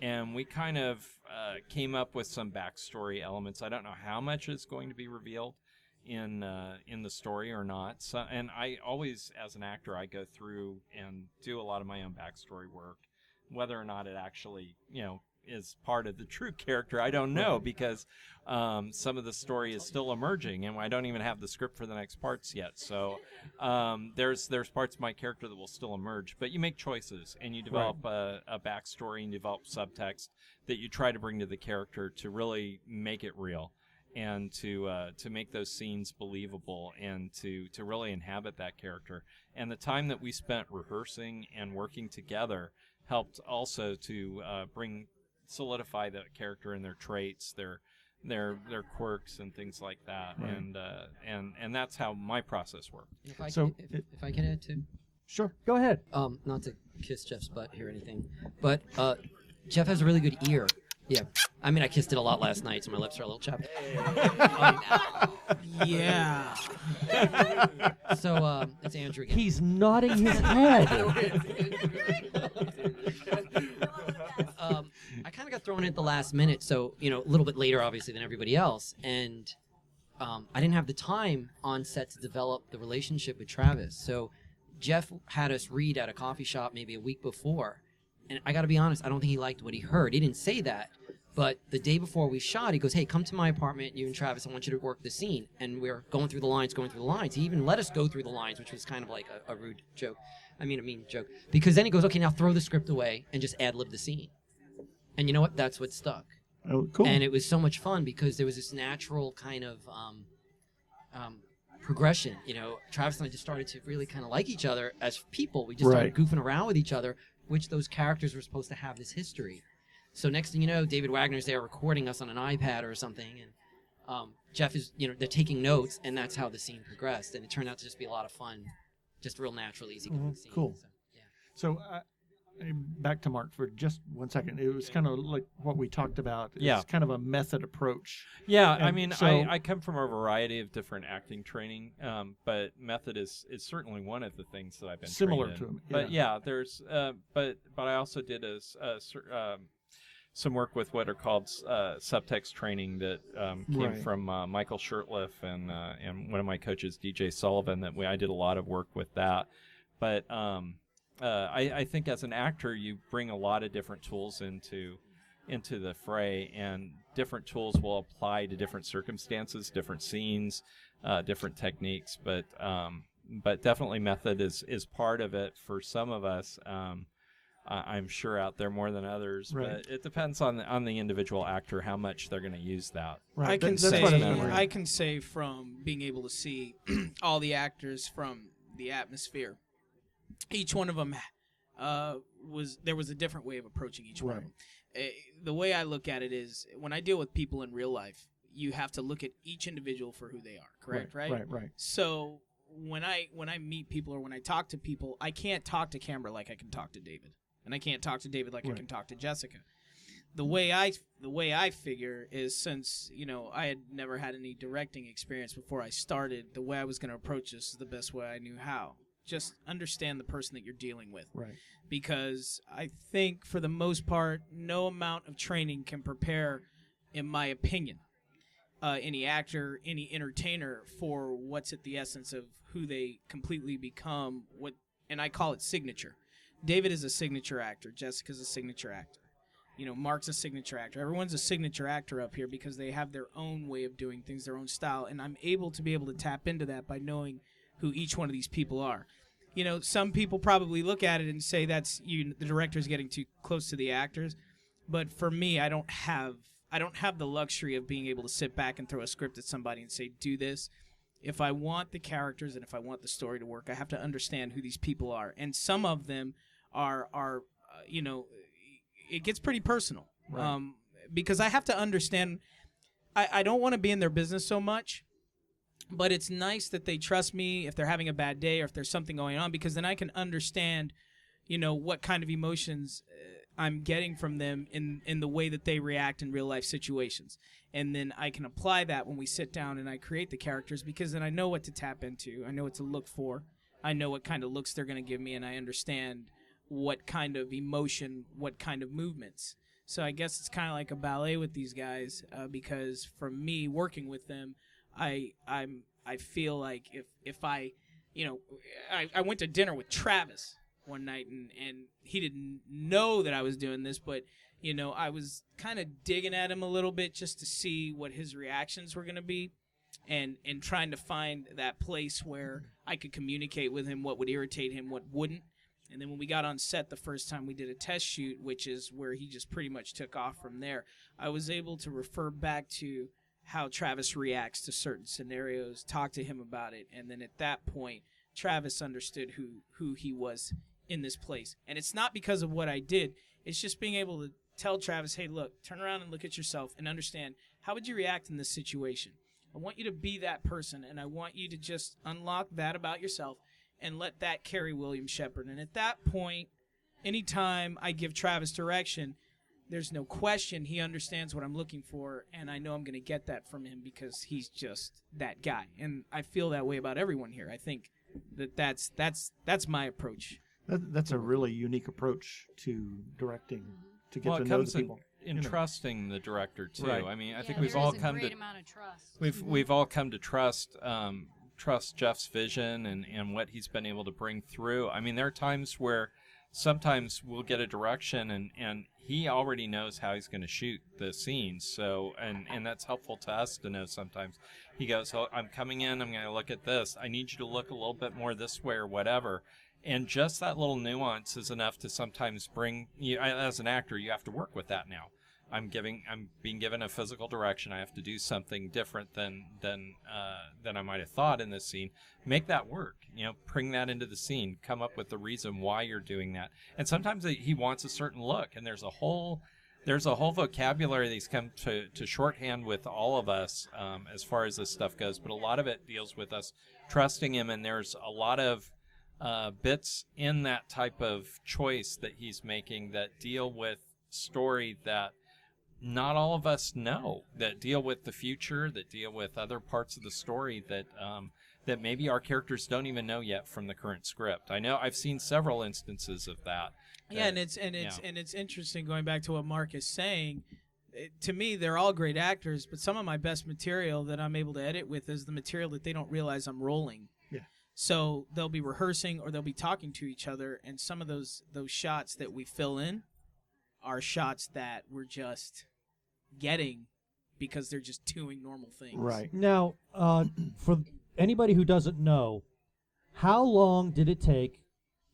and we kind of came up with some backstory elements. I don't know how much is going to be revealed. in the story or not. So, and I always, as an actor, I go through and do a lot of my own backstory work. Whether or not it actually, is part of the true character, I don't know, because some of the story is still emerging, and I don't even have the script for the next parts yet. So there's parts of my character that will still emerge. But you make choices, and you develop a backstory, and develop subtext that you try to bring to the character to really make it real, and to make those scenes believable, and to really inhabit that character. And the time that we spent rehearsing and working together helped also to solidify the character and their traits, their quirks and things like that. Right. And that's how my process worked. If I can add too. Sure, go ahead. Not to kiss Jeff's butt here or anything, but Jeff has a really good ear. Yeah, I mean, I kissed it a lot last night, so my lips are a little chapped. Yeah. So it's Andrew again. He's nodding his head. I kind of got thrown in at the last minute, so a little bit later, obviously, than everybody else, and I didn't have the time on set to develop the relationship with Travis. So Jeff had us read at a coffee shop maybe a week before, and I got to be honest, I don't think he liked what he heard. He didn't say that, but the day before we shot, he goes, "Hey, come to my apartment, you and Travis. I want you to work the scene." And we're going through the lines. He even let us go through the lines, which was kind of like a rude joke. I mean, a mean joke. Because then he goes, "Okay, now throw the script away and just ad-lib the scene." And you know what? That's what stuck. Oh, cool. And it was so much fun because there was this natural kind of progression. Travis and I just started to really kind of like each other as people. We just started goofing around with each other, which those characters were supposed to have this history. So next thing you know, David Wagner's there recording us on an iPad or something, and Jeff is, they're taking notes, and that's how the scene progressed. And it turned out to just be a lot of fun, just real natural, easy-going scene. Cool. So back to Mark for just 1 second. It was kind of like what we talked about. It's kind of a method approach. Yeah, I mean, I come from a variety of different acting training, but method is certainly one of the things that I've been similar trained to in. him. But yeah, there's but I also did some work with what are called subtext training that came from Michael Shurtleff and one of my coaches, DJ Sullivan. I did a lot of work with that. But I think as an actor, you bring a lot of different tools into the fray, and different tools will apply to different circumstances, different scenes, different techniques. But definitely method is part of it for some of us. I'm sure out there more than others, but it depends on the individual actor how much they're going to use that. I can say from being able to see all the actors from the atmosphere, each one of them there was a different way of approaching each one of them. The way I look at it is, when I deal with people in real life, you have to look at each individual for who they are. Correct, right? Right. So when I meet people or when I talk to people, I can't talk to camera like I can talk to David. And I can't talk to David like I can talk to Jessica. The way I figure is, since I had never had any directing experience before I started, the way I was going to approach this is the best way I knew how. Just understand the person that you're dealing with. Right. Because I think for the most part, no amount of training can prepare, in my opinion, any actor, any entertainer for what's at the essence of who they completely become. And I call it signature. David is a signature actor. Jessica's a signature actor. Mark's a signature actor. Everyone's a signature actor up here because they have their own way of doing things, their own style. And I'm able to tap into that by knowing who each one of these people are. Some people probably look at it and say that's the director's getting too close to the actors. But for me, I don't have the luxury of being able to sit back and throw a script at somebody and say, do this. If I want the characters and if I want the story to work, I have to understand who these people are. And some of them are it gets pretty personal. Because I have to understand, I don't want to be in their business so much, but it's nice that they trust me if they're having a bad day or if there's something going on, because then I can understand, what kind of emotions I'm getting from them in the way that they react in real life situations. And then I can apply that when we sit down and I create the characters, because then I know what to tap into. I know what to look for. I know what kind of looks they're going to give me, and I understand what kind of emotion, what kind of movements. So I guess it's kind of like a ballet with these guys, because for me, working with them, I'm I feel like if I, I went to dinner with Travis one night, and he didn't know that I was doing this, but I was kind of digging at him a little bit just to see what his reactions were going to be, and trying to find that place where I could communicate with him what would irritate him, what wouldn't. And then when we got on set the first time, we did a test shoot, which is where he just pretty much took off from there. I was able to refer back to how Travis reacts to certain scenarios, talk to him about it, and then at that point, Travis understood who he was in this place. And it's not because of what I did. It's just being able to tell Travis, hey, look, turn around and look at yourself and understand, how would you react in this situation? I want you to be that person, and I want you to just unlock that about yourself and let that carry William Shepard. And at that point, anytime I give Travis direction, there's no question he understands what I'm looking for, and I know I'm going to get that from him because he's just that guy. And I feel that way about everyone here. I think that's my approach. That's a really unique approach to directing, to get to know the people. In trusting the director too. Right. I mean, I think there we've all is a come great to amount of trust. we've all come to trust Jeff's vision and what he's been able to bring through. I mean, there are times where sometimes we'll get a direction and he already knows how he's going to shoot the scenes. So and that's helpful to us to know sometimes. He goes, oh, I'm coming in, I'm going to look at this. I need you to look a little bit more this way or whatever. And just that little nuance is enough to sometimes bring you, as an actor, you have to work with that now. I'm being given a physical direction. I have to do something different than I might have thought in this scene. Make that work. Bring that into the scene. Come up with the reason why you're doing that. And sometimes he wants a certain look, and there's a whole vocabulary that's come to shorthand with all of us as far as this stuff goes. But a lot of it deals with us trusting him, and there's a lot of bits in that type of choice that he's making that deal with story that not all of us know, that deal with the future, that deal with other parts of the story that maybe our characters don't even know yet from the current script. I know I've seen several instances of that. Yeah, and it's interesting going back to what Mark is saying. To me, they're all great actors, but some of my best material that I'm able to edit with is the material that they don't realize I'm rolling. Yeah. So they'll be rehearsing or they'll be talking to each other, and some of those shots that we fill in are shots that we're just getting because they're just doing normal things. Right. Now, for anybody who doesn't know, how long did it take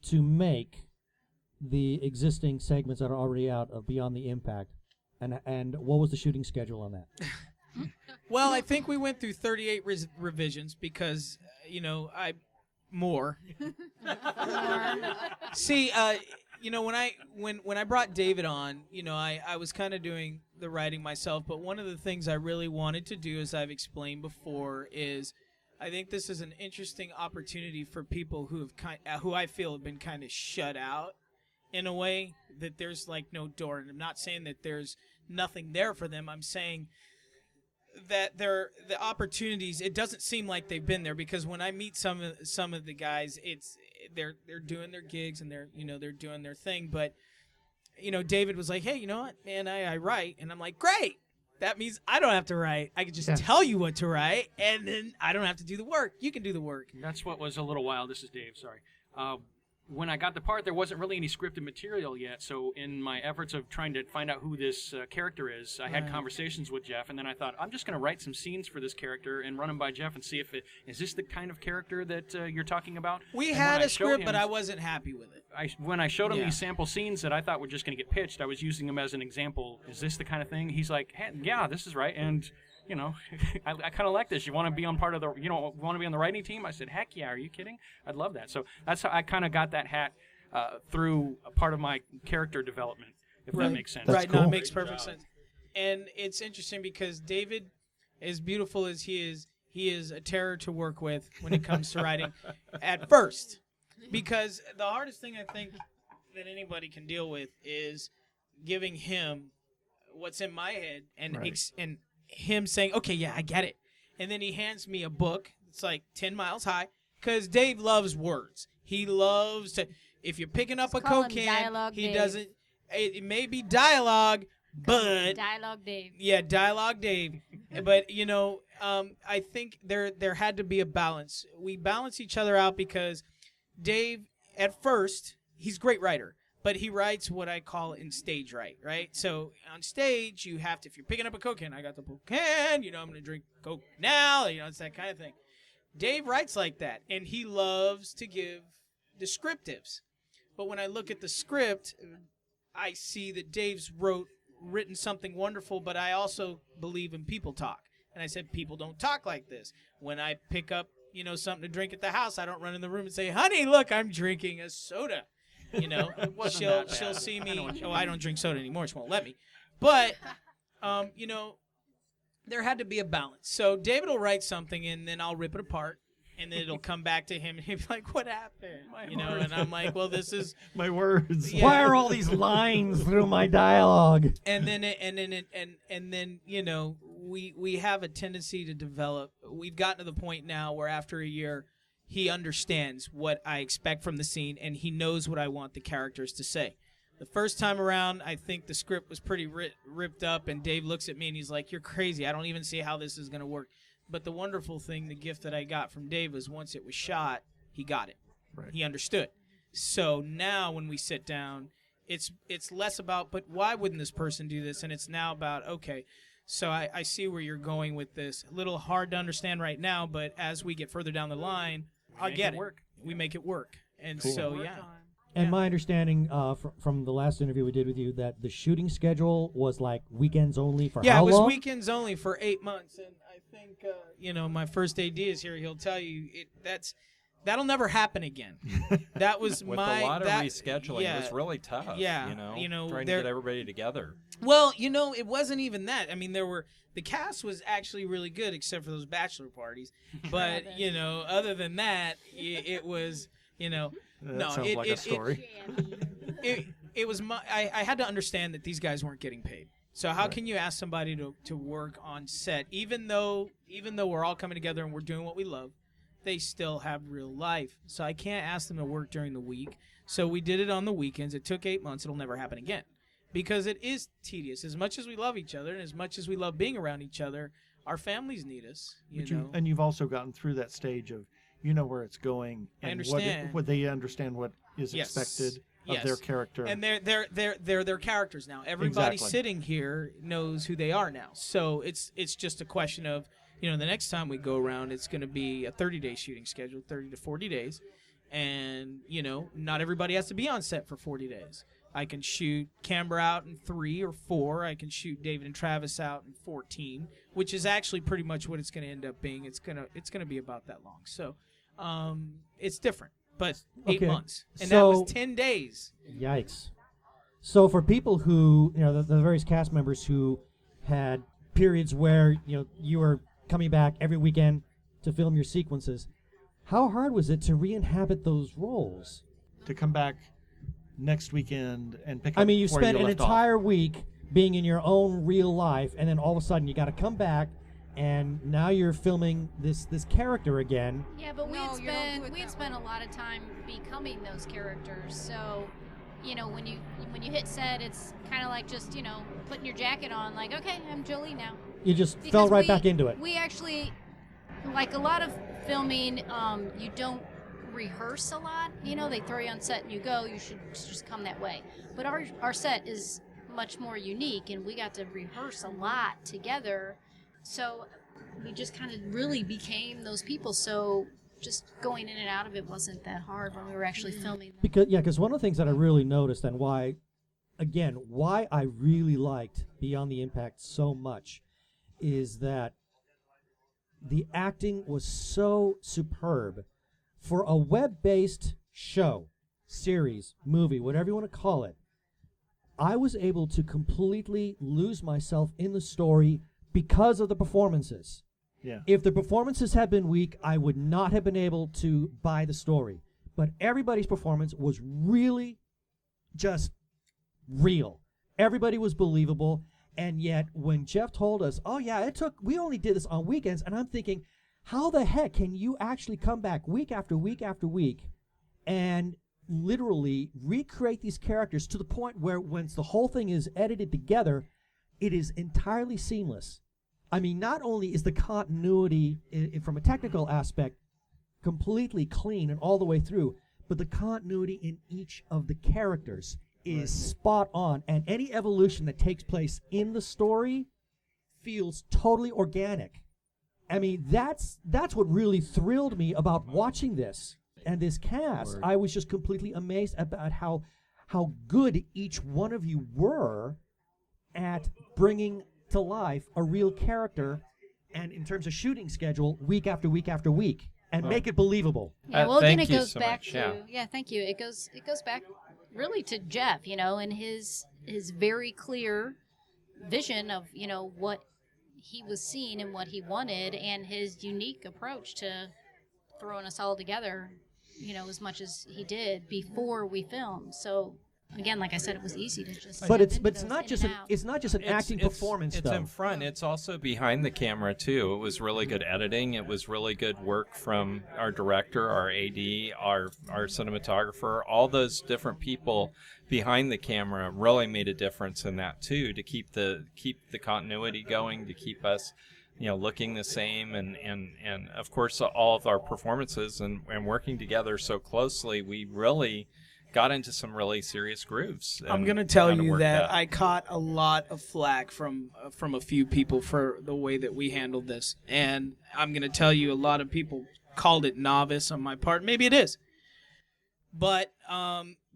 to make the existing segments that are already out of Beyond the Impact, and what was the shooting schedule on that? Well, I think we went through 38 revisions because, more. See, when I brought David on, I was kind of doing the writing myself, but one of the things I really wanted to do, as I've explained before, is I think this is an interesting opportunity for people who I feel have been kind of shut out in a way, that there's like no door. And I'm not saying that there's nothing there for them. I'm saying that the opportunities, it doesn't seem like they've been there, because when I meet some of the guys, they're doing their gigs and they're doing their thing. But David was like, hey, you know what, man, I write, and I'm like, great. That means I don't have to write. I can just tell you what to write, and then I don't have to do the work. You can do the work. That's what was a little while. This is Dave. Sorry. When I got the part, there wasn't really any scripted material yet. So in my efforts of trying to find out who this character is, I had conversations with Jeff, and then I thought, I'm just going to write some scenes for this character and run them by Jeff and see if is this the kind of character that you're talking about. We had a script, but I wasn't happy with it. When I showed him these sample scenes that I thought were just going to get pitched, I was using them as an example. Is this the kind of thing? He's like, hey, yeah, this is right. And I kind of like this. You want to be on want to be on the writing team? I said, heck yeah, are you kidding? I'd love that. So that's how I kind of got that hat through a part of my character development, if that makes sense. Right, no, it makes perfect sense. And it's interesting because David, as beautiful as he is a terror to work with when it comes to writing at first. Because the hardest thing I think that anybody can deal with is giving him what's in my head and him saying, okay, yeah, I get it. And then he hands me a book. It's like 10 miles high, because Dave loves words. He loves to, if you're picking up a Coke can, he doesn't, it may be dialogue, but. Dialogue Dave. Yeah, Dialogue Dave. But I think there had to be a balance. We balance each other out because Dave, at first, he's a great writer, but he writes what I call in stage right? So on stage, you have to, if you're picking up a Coke can, I got the Coke can, I'm going to drink Coke now, it's that kind of thing. Dave writes like that, and he loves to give descriptives. But when I look at the script, I see that Dave's written something wonderful, but I also believe in people talk. And I said, people don't talk like this. When I pick up, something to drink at the house, I don't run in the room and say, honey, look, I'm drinking a soda. She'll see me. I don't drink soda anymore. She won't let me. But, there had to be a balance. So David will write something, and then I'll rip it apart. And then it'll come back to him, and he'll be like, "What happened?" And I'm like, "Well, this is my words. Yeah. Why are all these lines through my dialogue?" And then we have a tendency to develop. We've gotten to the point now where after a year, he understands what I expect from the scene, and he knows what I want the characters to say. The first time around, I think the script was pretty ripped up, and Dave looks at me and he's like, "You're crazy. I don't even see how this is going to work." But the wonderful thing, the gift that I got from Dave was once it was shot, he got it. Right. He understood. So now when we sit down, it's less about, but why wouldn't this person do this? And it's now about, okay, so I see where you're going with this. A little hard to understand right now, but as we get further down the line, I'll get it. We make it work. And Cool. so, yeah. And my understanding from the last interview we did with you that the shooting schedule was like weekends only for how long? Yeah, it was weekends only for 8 months. And I think, my first AD is here. He'll tell you that'll never happen again. That was with a lot of rescheduling. Yeah, it was really tough. Yeah, trying to get everybody together. Well, it wasn't even that. I mean, the cast was actually really good, except for those bachelor parties. But other than that, it was That sounds like a story. It was I had to understand that these guys weren't getting paid. So how can you ask somebody to work on set, even though we're all coming together and we're doing what we love, they still have real life. So I can't ask them to work during the week. So we did it on the weekends. It took 8 months. It'll never happen again, because it is tedious. As much as we love each other and as much as we love being around each other, our families need us. And you've also gotten through that stage of where it's going. And I understand. What they understand what is expected of their character. And they're their characters now. Everybody sitting here knows who they are now. So it's just a question of, the next time we go around, it's going to be a 30-day shooting schedule, 30 to 40 days. And, not everybody has to be on set for 40 days. I can shoot Canberra out in 3 or 4. I can shoot David and Travis out in 14, which is actually pretty much what it's going to end up being. It's going to be about that long. So it's different, but 8 months. And that was 10 days. Yikes. So for people who, the various cast members who had periods where, you were coming back every weekend to film your sequences, how hard was it to re-inhabit those roles? To come back next weekend and pick up. I mean, you where spent an left off. entire week being in your own real life, and then all of a sudden you got to come back, and now you're filming this character again. Yeah, but we had spent a lot of time becoming those characters. So, when you hit set, it's kind of like just putting your jacket on, like, okay, I'm Jolie now. You just fell right back into it. We actually, like a lot of filming, you don't rehearse a lot. They throw you on set and you go. You should just come that way. But our set is much more unique, and we got to rehearse a lot together. So we just kind of really became those people. So just going in and out of it wasn't that hard when we were actually filming. Because one of the things that I really noticed, and why I really liked Beyond the Impact so much, is that the acting was so superb. For a web-based show, series, movie, whatever you want to call it, I was able to completely lose myself in the story because of the performances. Yeah. If the performances had been weak, I would not have been able to buy the story. But everybody's performance was really just real. Everybody was believable. And yet, when Jeff told us, we only did this on weekends, and I'm thinking, how the heck can you actually come back week after week after week and literally recreate these characters to the point where once the whole thing is edited together, it is entirely seamless. I mean, not only is the continuity from a technical aspect completely clean and all the way through, but the continuity in each of the characters is spot on, and any evolution that takes place in the story feels totally organic. I mean, that's what really thrilled me about watching this and this cast. I was just completely amazed about how good each one of you were at bringing to life a real character, and in terms of shooting schedule, week after week after week, and make it believable. Yeah, well, again, it goes so back much, to thank you. It goes back really to Jeff, and his very clear vision of what he was seeing and what he wanted, and his unique approach to throwing us all together, as much as he did before we filmed. So again, like I said, it was easy to just. But it's not just an acting performance. It's though. in front. It's also behind the camera too. It was really good editing. It was really good work from our director, our AD, our cinematographer. All those different people behind the camera really made a difference in that too, to keep the continuity going, to keep us looking the same, and of course all of our performances and working together so closely, we really got into some really serious grooves. I'm going to tell you that I caught a lot of flack from a few people for the way that we handled this. And I'm going to tell you, a lot of people called it novice on my part. Maybe it is. But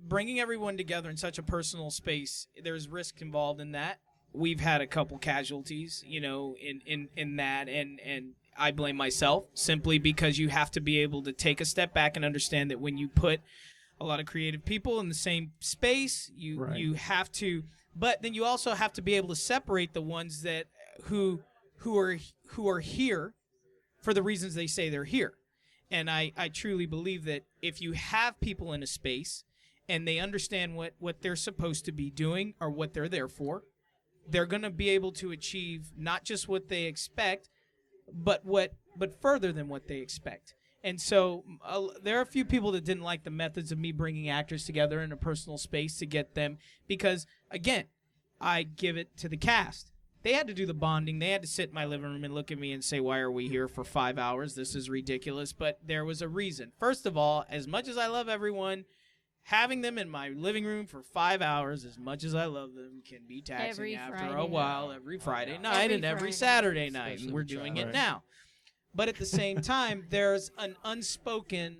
bringing everyone together in such a personal space, there's risk involved in that. We've had a couple casualties, in that. And I blame myself simply because you have to be able to take a step back and understand that when you put a lot of creative people in the same space, you have to, but then you also have to be able to separate the ones that who are here for the reasons they say they're here. And I truly believe that if you have people in a space and they understand what they're supposed to be doing or what they're there for, they're going to be able to achieve not just what they expect, but further than what they expect. And so there are a few people that didn't like the methods of me bringing actors together in a personal space to get them, because, again, I give it to the cast. They had to do the bonding. They had to sit in my living room and look at me and say, why are we here for 5 hours? This is ridiculous. But there was a reason. First of all, as much as I love everyone, having them in my living room for 5 hours, as much as I love them, can be taxing after a while, every Friday night and every Saturday night. And we're doing it now. But at the same time, there's an unspoken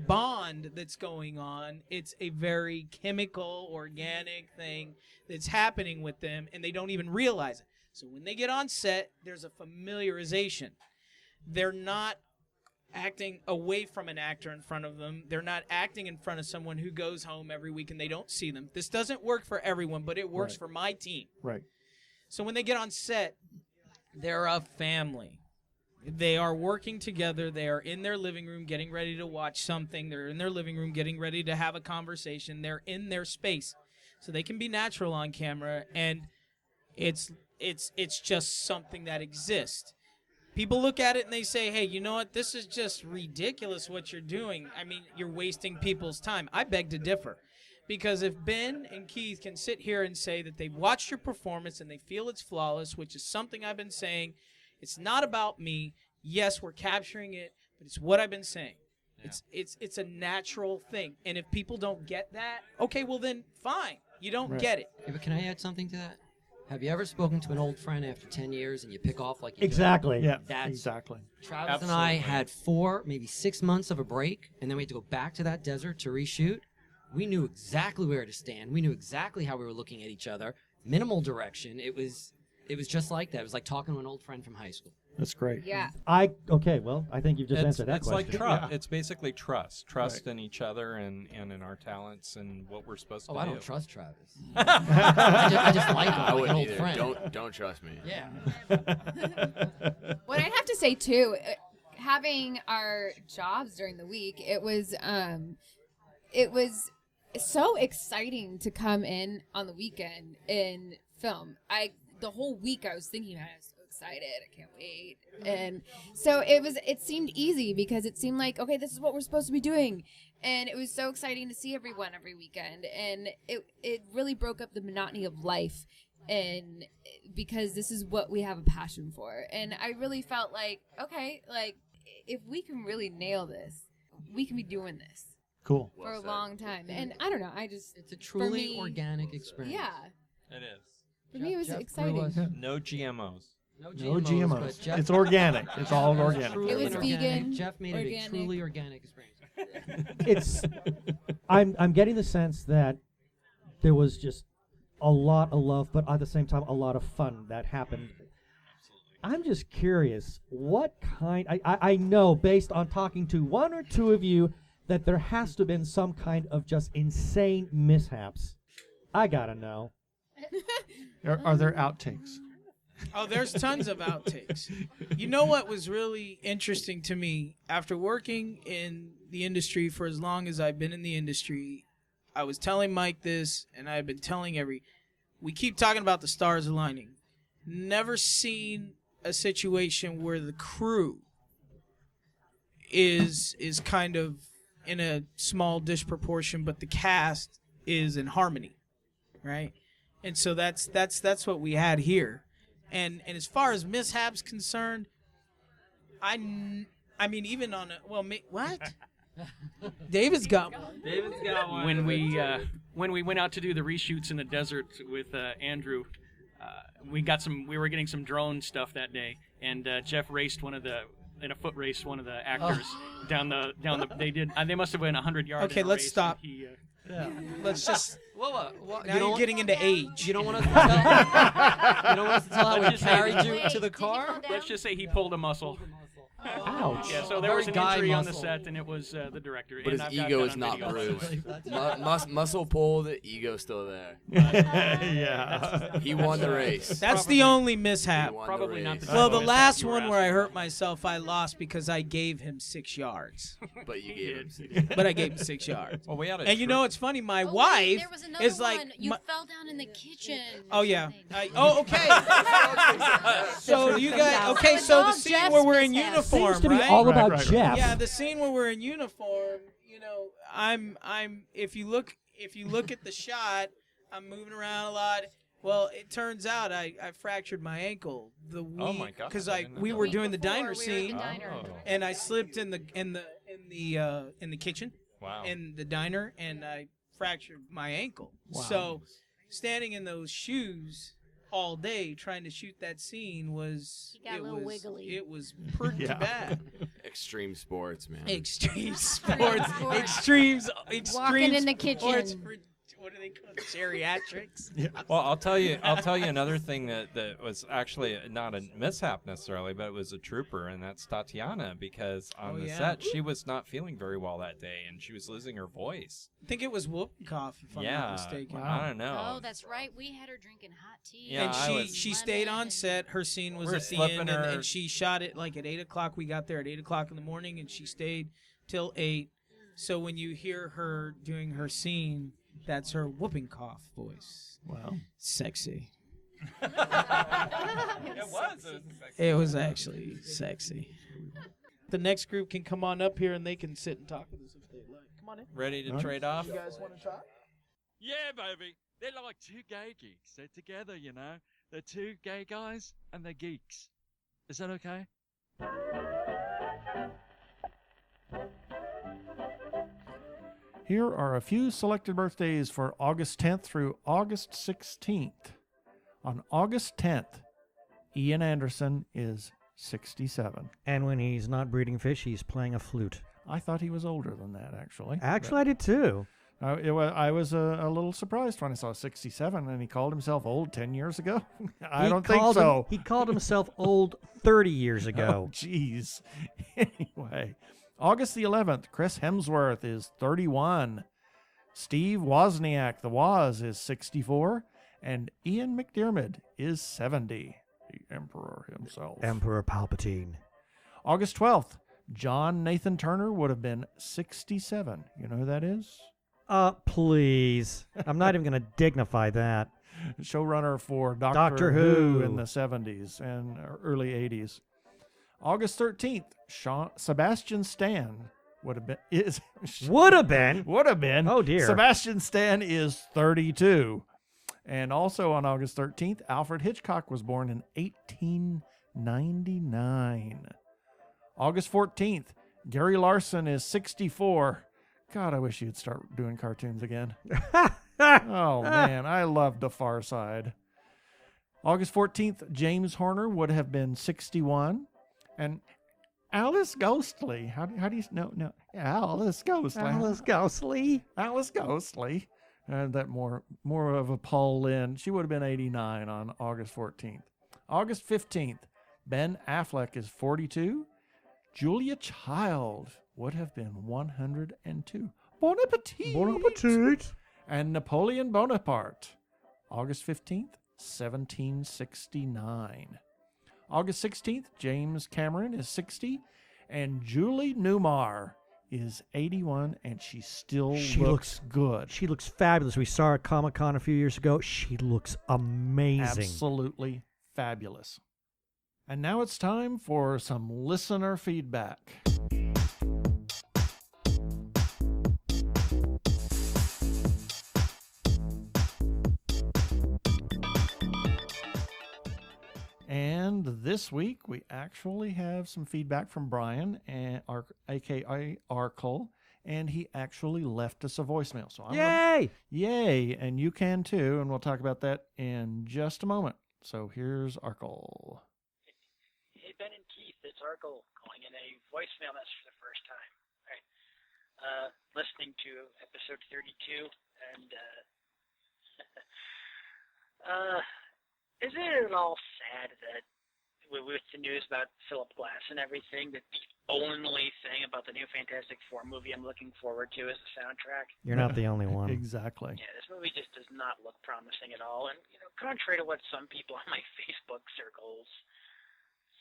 bond that's going on. It's a very chemical, organic thing that's happening with them, and they don't even realize it. So when they get on set, there's a familiarization. They're not acting away from an actor in front of them. They're not acting in front of someone who goes home every week and they don't see them. This doesn't work for everyone, but it works for my team. Right. So when they get on set, they're a family. They are working together. They are in their living room getting ready to watch something. They're in their living room getting ready to have a conversation. They're in their space. So they can be natural on camera, and it's just something that exists. People look at it and they say, hey, you know what? This is just ridiculous what you're doing. I mean, you're wasting people's time. I beg to differ. Because if Ben and Keith can sit here and say that they've watched your performance and they feel it's flawless, which is something I've been saying, it's not about me. Yes, we're capturing it, but it's what I've been saying. Yeah. It's a natural thing. And if people don't get that, okay, well then fine. You don't get it. Yeah, but can I add something to that? Have you ever spoken to an old friend after 10 years and you pick off like you Exactly. do? Yeah, exactly. Travis and I had 4, maybe 6 months of a break, and then we had to go back to that desert to reshoot. We knew exactly where to stand. We knew exactly how we were looking at each other. Minimal direction. It was just like that. It was like talking to an old friend from high school. That's great. Yeah. Okay, well, I think you've just answered that question. It's like trust. It's basically trust in each other and in our talents and what we're supposed to do. I don't trust Travis. I just like him. I like an wouldn't old either. friend. Don't trust me. Yeah. What I have to say too, having our jobs during the week, it was so exciting to come in on the weekend and film. The whole week I was thinking about it. I was so excited. I can't wait. And so it seemed easy because it seemed like, okay, this is what we're supposed to be doing. And it was so exciting to see everyone every weekend. And it really broke up the monotony of life. and because this is what we have a passion for. And I really felt like, okay, like if we can really nail this, we can be doing this. Cool. For a long time. And I don't know, It's a truly organic experience. Yeah. It is. For me, it was Jeff exciting. No GMOs. No No GMOs. GMOs. but Jeff- It's organic. It's all Jeff organic. truly It was organic. vegan, Jeff made it a organic. truly organic experience. It's I'm getting the sense that there was just a lot of love, but at the same time a lot of fun that happened. I'm just curious, what kind I know based on talking to one or two of you that there has to have been some kind of just insane mishaps. I gotta know. Are there outtakes? Oh, there's tons of outtakes. You know what was really interesting to me? After working in the industry for as long as I've been in the industry, I was telling Mike this, and I've been telling we keep talking about the stars aligning. Never seen a situation where the crew is kind of in a small disproportion, but the cast is in harmony, right? And so that's what we had here. And as far as mishaps concerned, I mean, even on what? David's got one. David's got one. When we went out to do the reshoots in the desert with Andrew, we were getting some drone stuff that day, and Jeff raced in a foot race one of the actors down the they must have been 100 yards. Okay, let's stop. Let's just. Well, Now you're getting into age. You don't want us to tell. You don't want us to tell how we carried you to the car. Let's just say he pulled a muscle. Ouch. Yeah, so there was an Very guy injury on the muscle. set, and it was the director. But and his I've got ego that is on not video. bruised. Muscle pulled, ego still there. Yeah. He won the race. That's the only mishap. He won Probably the not race. the Well, the mishap last you were one where I asking hurt myself, I lost because I gave him 6 yards. But you gave him 6. But I gave him 6 yards. Well, we had a And you know, it's funny. My wife there was another is like. one. You fell down in the kitchen. Oh yeah. Okay. So you guys. Okay. So the scene where we're in uniform, Seems to be right? all about Right. Jeff. Yeah, the scene where we're in uniform. You know, I'm. If you look at the shot, I'm moving around a lot. Well, it turns out I fractured my ankle the week Oh my God, because I didn't know we that. were doing the Before, diner we were at scene, the diner. and I slipped in the kitchen. Wow. In the diner, and I fractured my ankle. Wow. So, standing in those shoes all day trying to shoot that scene was He got a little wiggly. It was pretty Yeah. bad. Extreme sports, man. Extreme sports, extreme Walking in the kitchen. sports for, what do they call it? Geriatrics. Yeah. Well, I'll tell you another thing that was actually not a mishap necessarily, but it was a trooper, and that's Tatiana, because on the set she was not feeling very well that day, and she was losing her voice. I think it was whooping cough, if I'm not mistaken. I don't know. Oh, that's right. We had her drinking hot tea. Yeah, And she stayed on set. Her scene was We're at the slipping end, her- and she shot it like at 8 o'clock. We got there at 8 o'clock in the morning, and she stayed till 8. So when you hear her doing her scene, that's her whooping cough voice. Wow. Sexy. It was. It was actually sexy. The next group can come on up here, and they can sit and talk with us if they like. Come on in. Ready to All right. trade off? You guys want to try? Yeah, baby. They're like two gay geeks. They're together, you know. They're two gay guys and they're geeks. Is that okay? Here are a few selected birthdays for August 10th through August 16th. On August 10th, Ian Anderson is 67. And when he's not breeding fish, he's playing a flute. I thought he was older than that, actually. Actually, I did too. I was a little surprised when I saw 67, and he called himself old 10 years ago. I He don't think called so. He called himself old 30 years ago. Oh, jeez. Anyway, August the 11th, Chris Hemsworth is 31. Steve Wozniak, the Woz, is 64. And Ian McDiarmid is 70. The Emperor himself. Emperor Palpatine. August 12th, John Nathan Turner would have been 67. You know who that is? Please. I'm not even going to dignify that. Showrunner for Doctor Who Who. in the 70s and early 80s. August 13th, Sebastian Stan would have been. Would have been? Would have been. Oh, dear. Sebastian Stan is 32. And also on August 13th, Alfred Hitchcock was born in 1899. August 14th, Gary Larson is 64. God, I wish you'd start doing cartoons again. Oh, man, I love The Far Side. August 14th, James Horner would have been 61. And Alice Ghostly. How do you know? No, Alice Ghostly. Alice Ghostly. Alice Ghostly. That more of a Paul Lynde. She would have been 89 on August 14th. August 15th, Ben Affleck is 42. Julia Child would have been 102. Bon appetit. Bon appetit. And Napoleon Bonaparte. August 15th, 1769. August 16th, James Cameron is 60. And Julie Newmar is 81, and she still looks good. She looks fabulous. We saw her at Comic-Con a few years ago. She looks amazing. Absolutely fabulous. And now it's time for some listener feedback. And this week, we actually have some feedback from Brian, a.k.a. Arkle, and he actually left us a voicemail. So Yay! Yay! And you can too, and we'll talk about that in just a moment. So here's Arkle. Hey, Ben and Keith, it's Arkle calling in a voicemail message for the first time. All right. Listening to episode 32, and isn't it all sad that with the news about Philip Glass and everything, that the only thing about the new Fantastic Four movie I'm looking forward to is the soundtrack? You're not the only one. Exactly. Yeah, this movie just does not look promising at all. And, contrary to what some people on my Facebook circles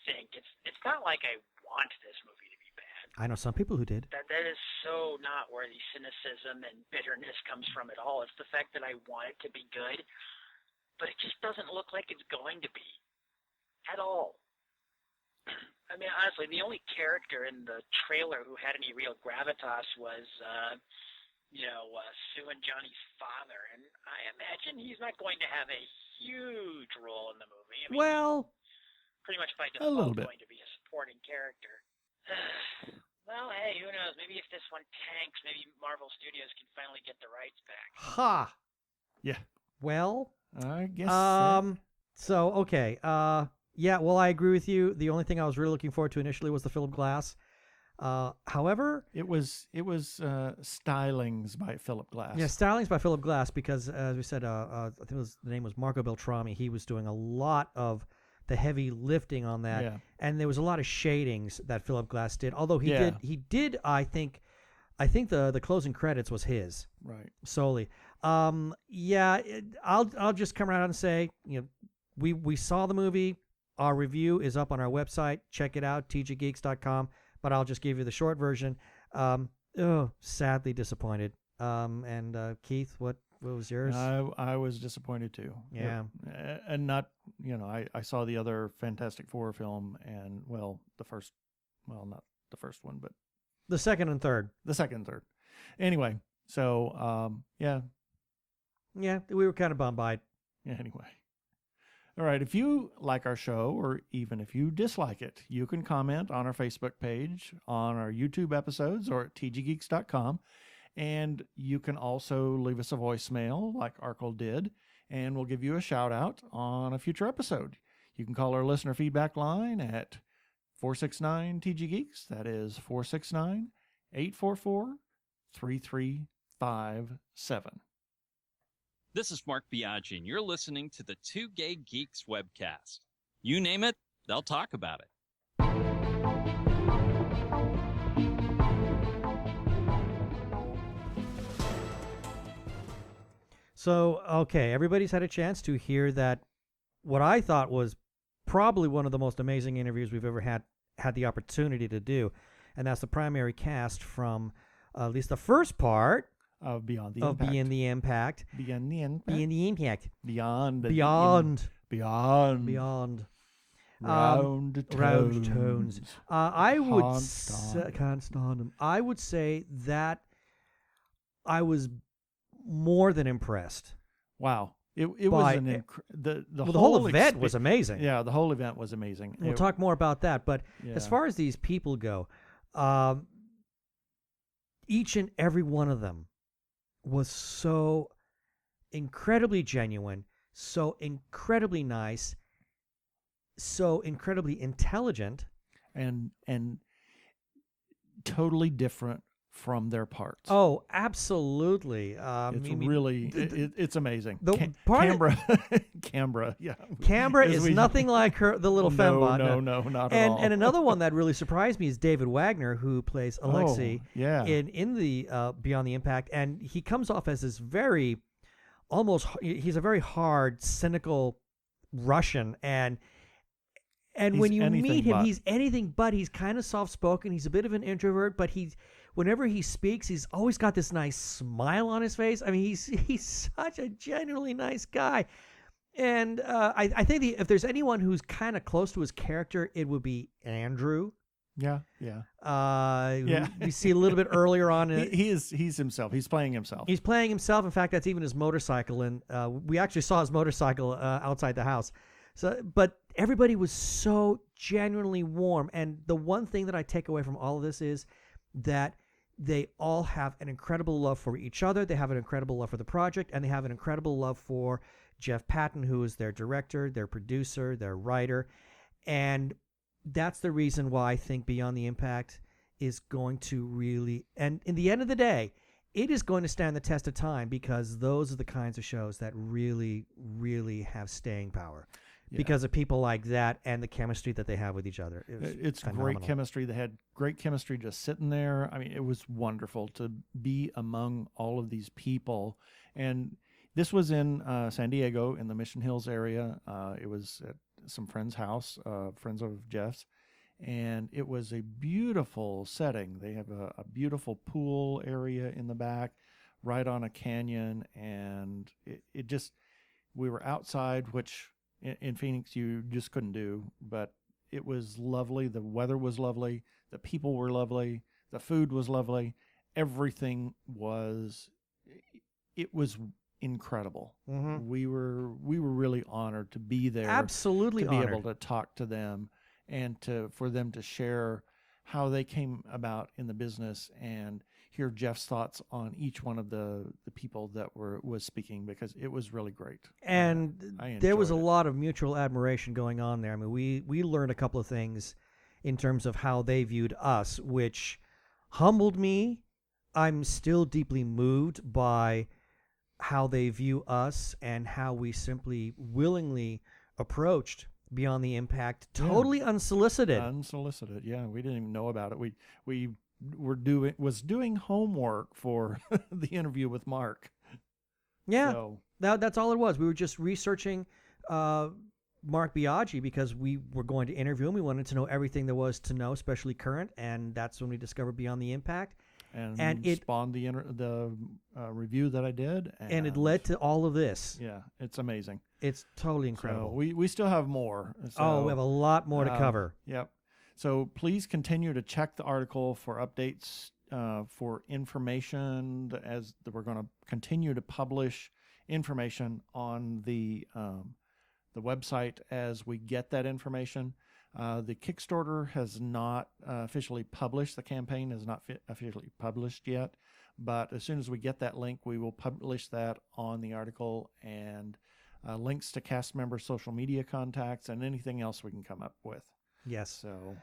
think, it's not like I want this movie to be bad. I know some people who did. That is so not where the cynicism and bitterness comes from at all. It's the fact that I want it to be good, but it just doesn't look like it's going to be at all. I mean, honestly, the only character in the trailer who had any real gravitas was, Sue and Johnny's father, and I imagine he's not going to have a huge role in the movie. I mean, Well, pretty much by a little default bit. going to be a supporting character. Well, hey, who knows? Maybe if this one tanks, maybe Marvel Studios can finally get the rights back. Ha! Yeah. Well, I guess. So, okay. Yeah, well, I agree with you. The only thing I was really looking forward to initially was the Philip Glass. However, it was stylings by Philip Glass. yeah, stylings by Philip Glass because, as we said, I think the name was Marco Beltrami. He was doing a lot of the heavy lifting on that, Yeah. and there was a lot of shadings that Philip Glass did. Although he Yeah. did. I think the closing credits was his Right. solely. Yeah, I'll just come right out and say, we saw the movie. Our review is up on our website. Check it out, tggeeks.com. But I'll just give you the short version. Sadly disappointed. And Keith, what was yours? I was disappointed too. Yeah. And not, I saw the other Fantastic Four film and, not the first one, but The second and third. Anyway, so, yeah. Yeah, we were kind of bummed by it. Yeah, anyway. All right, if you like our show, or even if you dislike it, you can comment on our Facebook page, on our YouTube episodes, or at tggeeks.com. And you can also leave us a voicemail like Arkle did, and we'll give you a shout out on a future episode. You can call our listener feedback line at 469-TG-Geeks. That is 469-844-3357. This is Mark Biaggi, and you're listening to the Two Gay Geeks webcast. You name it, they'll talk about it. So, okay, everybody's had a chance to hear that what I thought was probably one of the most amazing interviews we've ever had the opportunity to do, and that's the primary cast from at least the first part of Beyond the Impact. Beyond Beyond the Impact. Round tones. I would can't stand them. I would say that I was more than impressed. Wow. It was the whole event was amazing. Yeah, the whole event was amazing. We'll talk more about that. But as far as these people go, each and every one of them was so incredibly genuine, so incredibly nice, so incredibly intelligent, and totally different from their parts. Oh, absolutely. It's amazing. Canberra, yeah. Canberra is nothing like the little fembot. No, not at all. And another one that really surprised me is David Wagner, who plays Alexei in the Beyond the Impact, and he comes off as this he's a very hard, cynical Russian, and when you meet him, he's anything but. He's kind of soft-spoken. He's a bit of an introvert, but whenever he speaks, he's always got this nice smile on his face. I mean, he's such a genuinely nice guy. And I think if there's anyone who's kind of close to his character, it would be Andrew. Yeah. We see a little bit earlier on. He's himself. He's playing himself. He's playing himself. In fact, that's even his motorcycle. And we actually saw his motorcycle outside the house. But everybody was so genuinely warm. And the one thing that I take away from all of this is that they all have an incredible love for each other. They have an incredible love for the project, and they have an incredible love for Jeff Patton, who is their director, their producer, their writer. And that's the reason why I think Beyond the Impact is going to really, and in the end of the day, it is going to stand the test of time, because those are the kinds of shows that really, really have staying power. Yeah. Because of people like that and the chemistry that they have with each other. It's great chemistry. They had great chemistry just sitting there. I mean, it was wonderful to be among all of these people. And this was in San Diego, in the Mission Hills area. It was at some friend's house, friends of Jeff's. And it was a beautiful setting. They have a beautiful pool area in the back, right on a canyon. And it just, we were outside, which in Phoenix you just couldn't do, but it was lovely. The weather was lovely. The people were lovely. The food was lovely. Everything was, it was incredible. Mm-hmm. We were really honored to be there. Absolutely to be honored. able to talk to them and for them to share how they came about in the business and hear Jeff's thoughts on each one of the people that was speaking, because it was really great. And I there was a enjoyed it. lot of mutual admiration going on there. I mean, we learned a couple of things in terms of how they viewed us, which humbled me. I'm still deeply moved by how they view us and how we simply willingly approached Beyond the Impact, totally unsolicited. Unsolicited, yeah. We didn't even know about it. We was doing homework for the interview with Mark. Yeah, so. That's all it was. We were just researching Mark Biaggi because we were going to interview him. We wanted to know everything there was to know, especially current, and that's when we discovered Beyond the Impact. And it spawned the review that I did. And it led to all of this. Yeah, it's amazing. It's totally incredible. So we still have more. So, we have a lot more to cover. Yep. So please continue to check the article for updates, for information, as we're going to continue to publish information on the website as we get that information. The Kickstarter has not officially published. The campaign is not officially published yet, but as soon as we get that link, we will publish that on the article, and links to cast members' social media contacts and anything else we can come up with. Yes. So,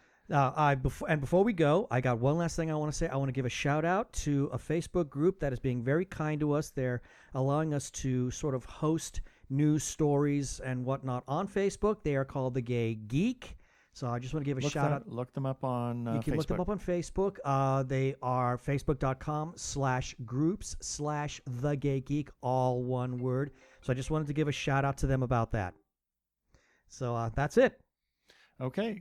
before we go, I got one last thing I want to say. I want to give a shout out to a Facebook group that is being very kind to us. They're allowing us to sort of host news stories and whatnot on Facebook. They are called The Gay Geek. So I just want to give a shout out. Look them up on Facebook. You can look them up on Facebook. They are facebook.com/groups/The Gay Geek, all one word. So I just wanted to give a shout out to them about that. So that's it. Okay.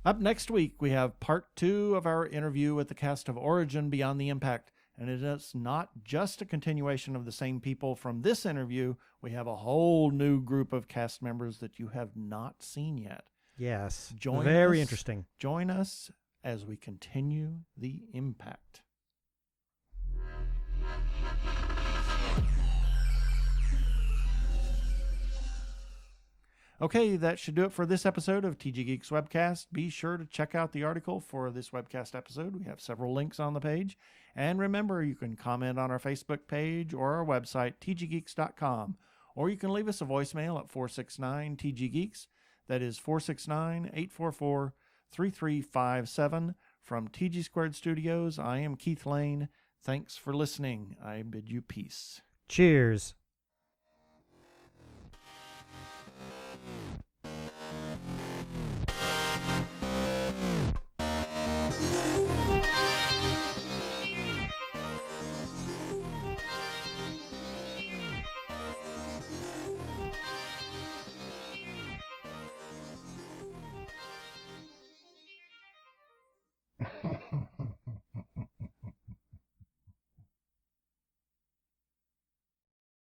Up next week, we have part 2 of our interview with the cast of Origin Beyond the Impact. And it is not just a continuation of the same people from this interview. We have a whole new group of cast members that you have not seen yet. Yes. Very interesting. interesting. Join us as we continue the impact. Okay, that should do it for this episode of TG Geeks Webcast. Be sure to check out the article for this webcast episode. We have several links on the page. And remember, you can comment on our Facebook page or our website, tggeeks.com. Or you can leave us a voicemail at 469-TG-GEEKS. That is 469-844-3357. From TG Squared Studios, I am Keith Lane. Thanks for listening. I bid you peace. Cheers.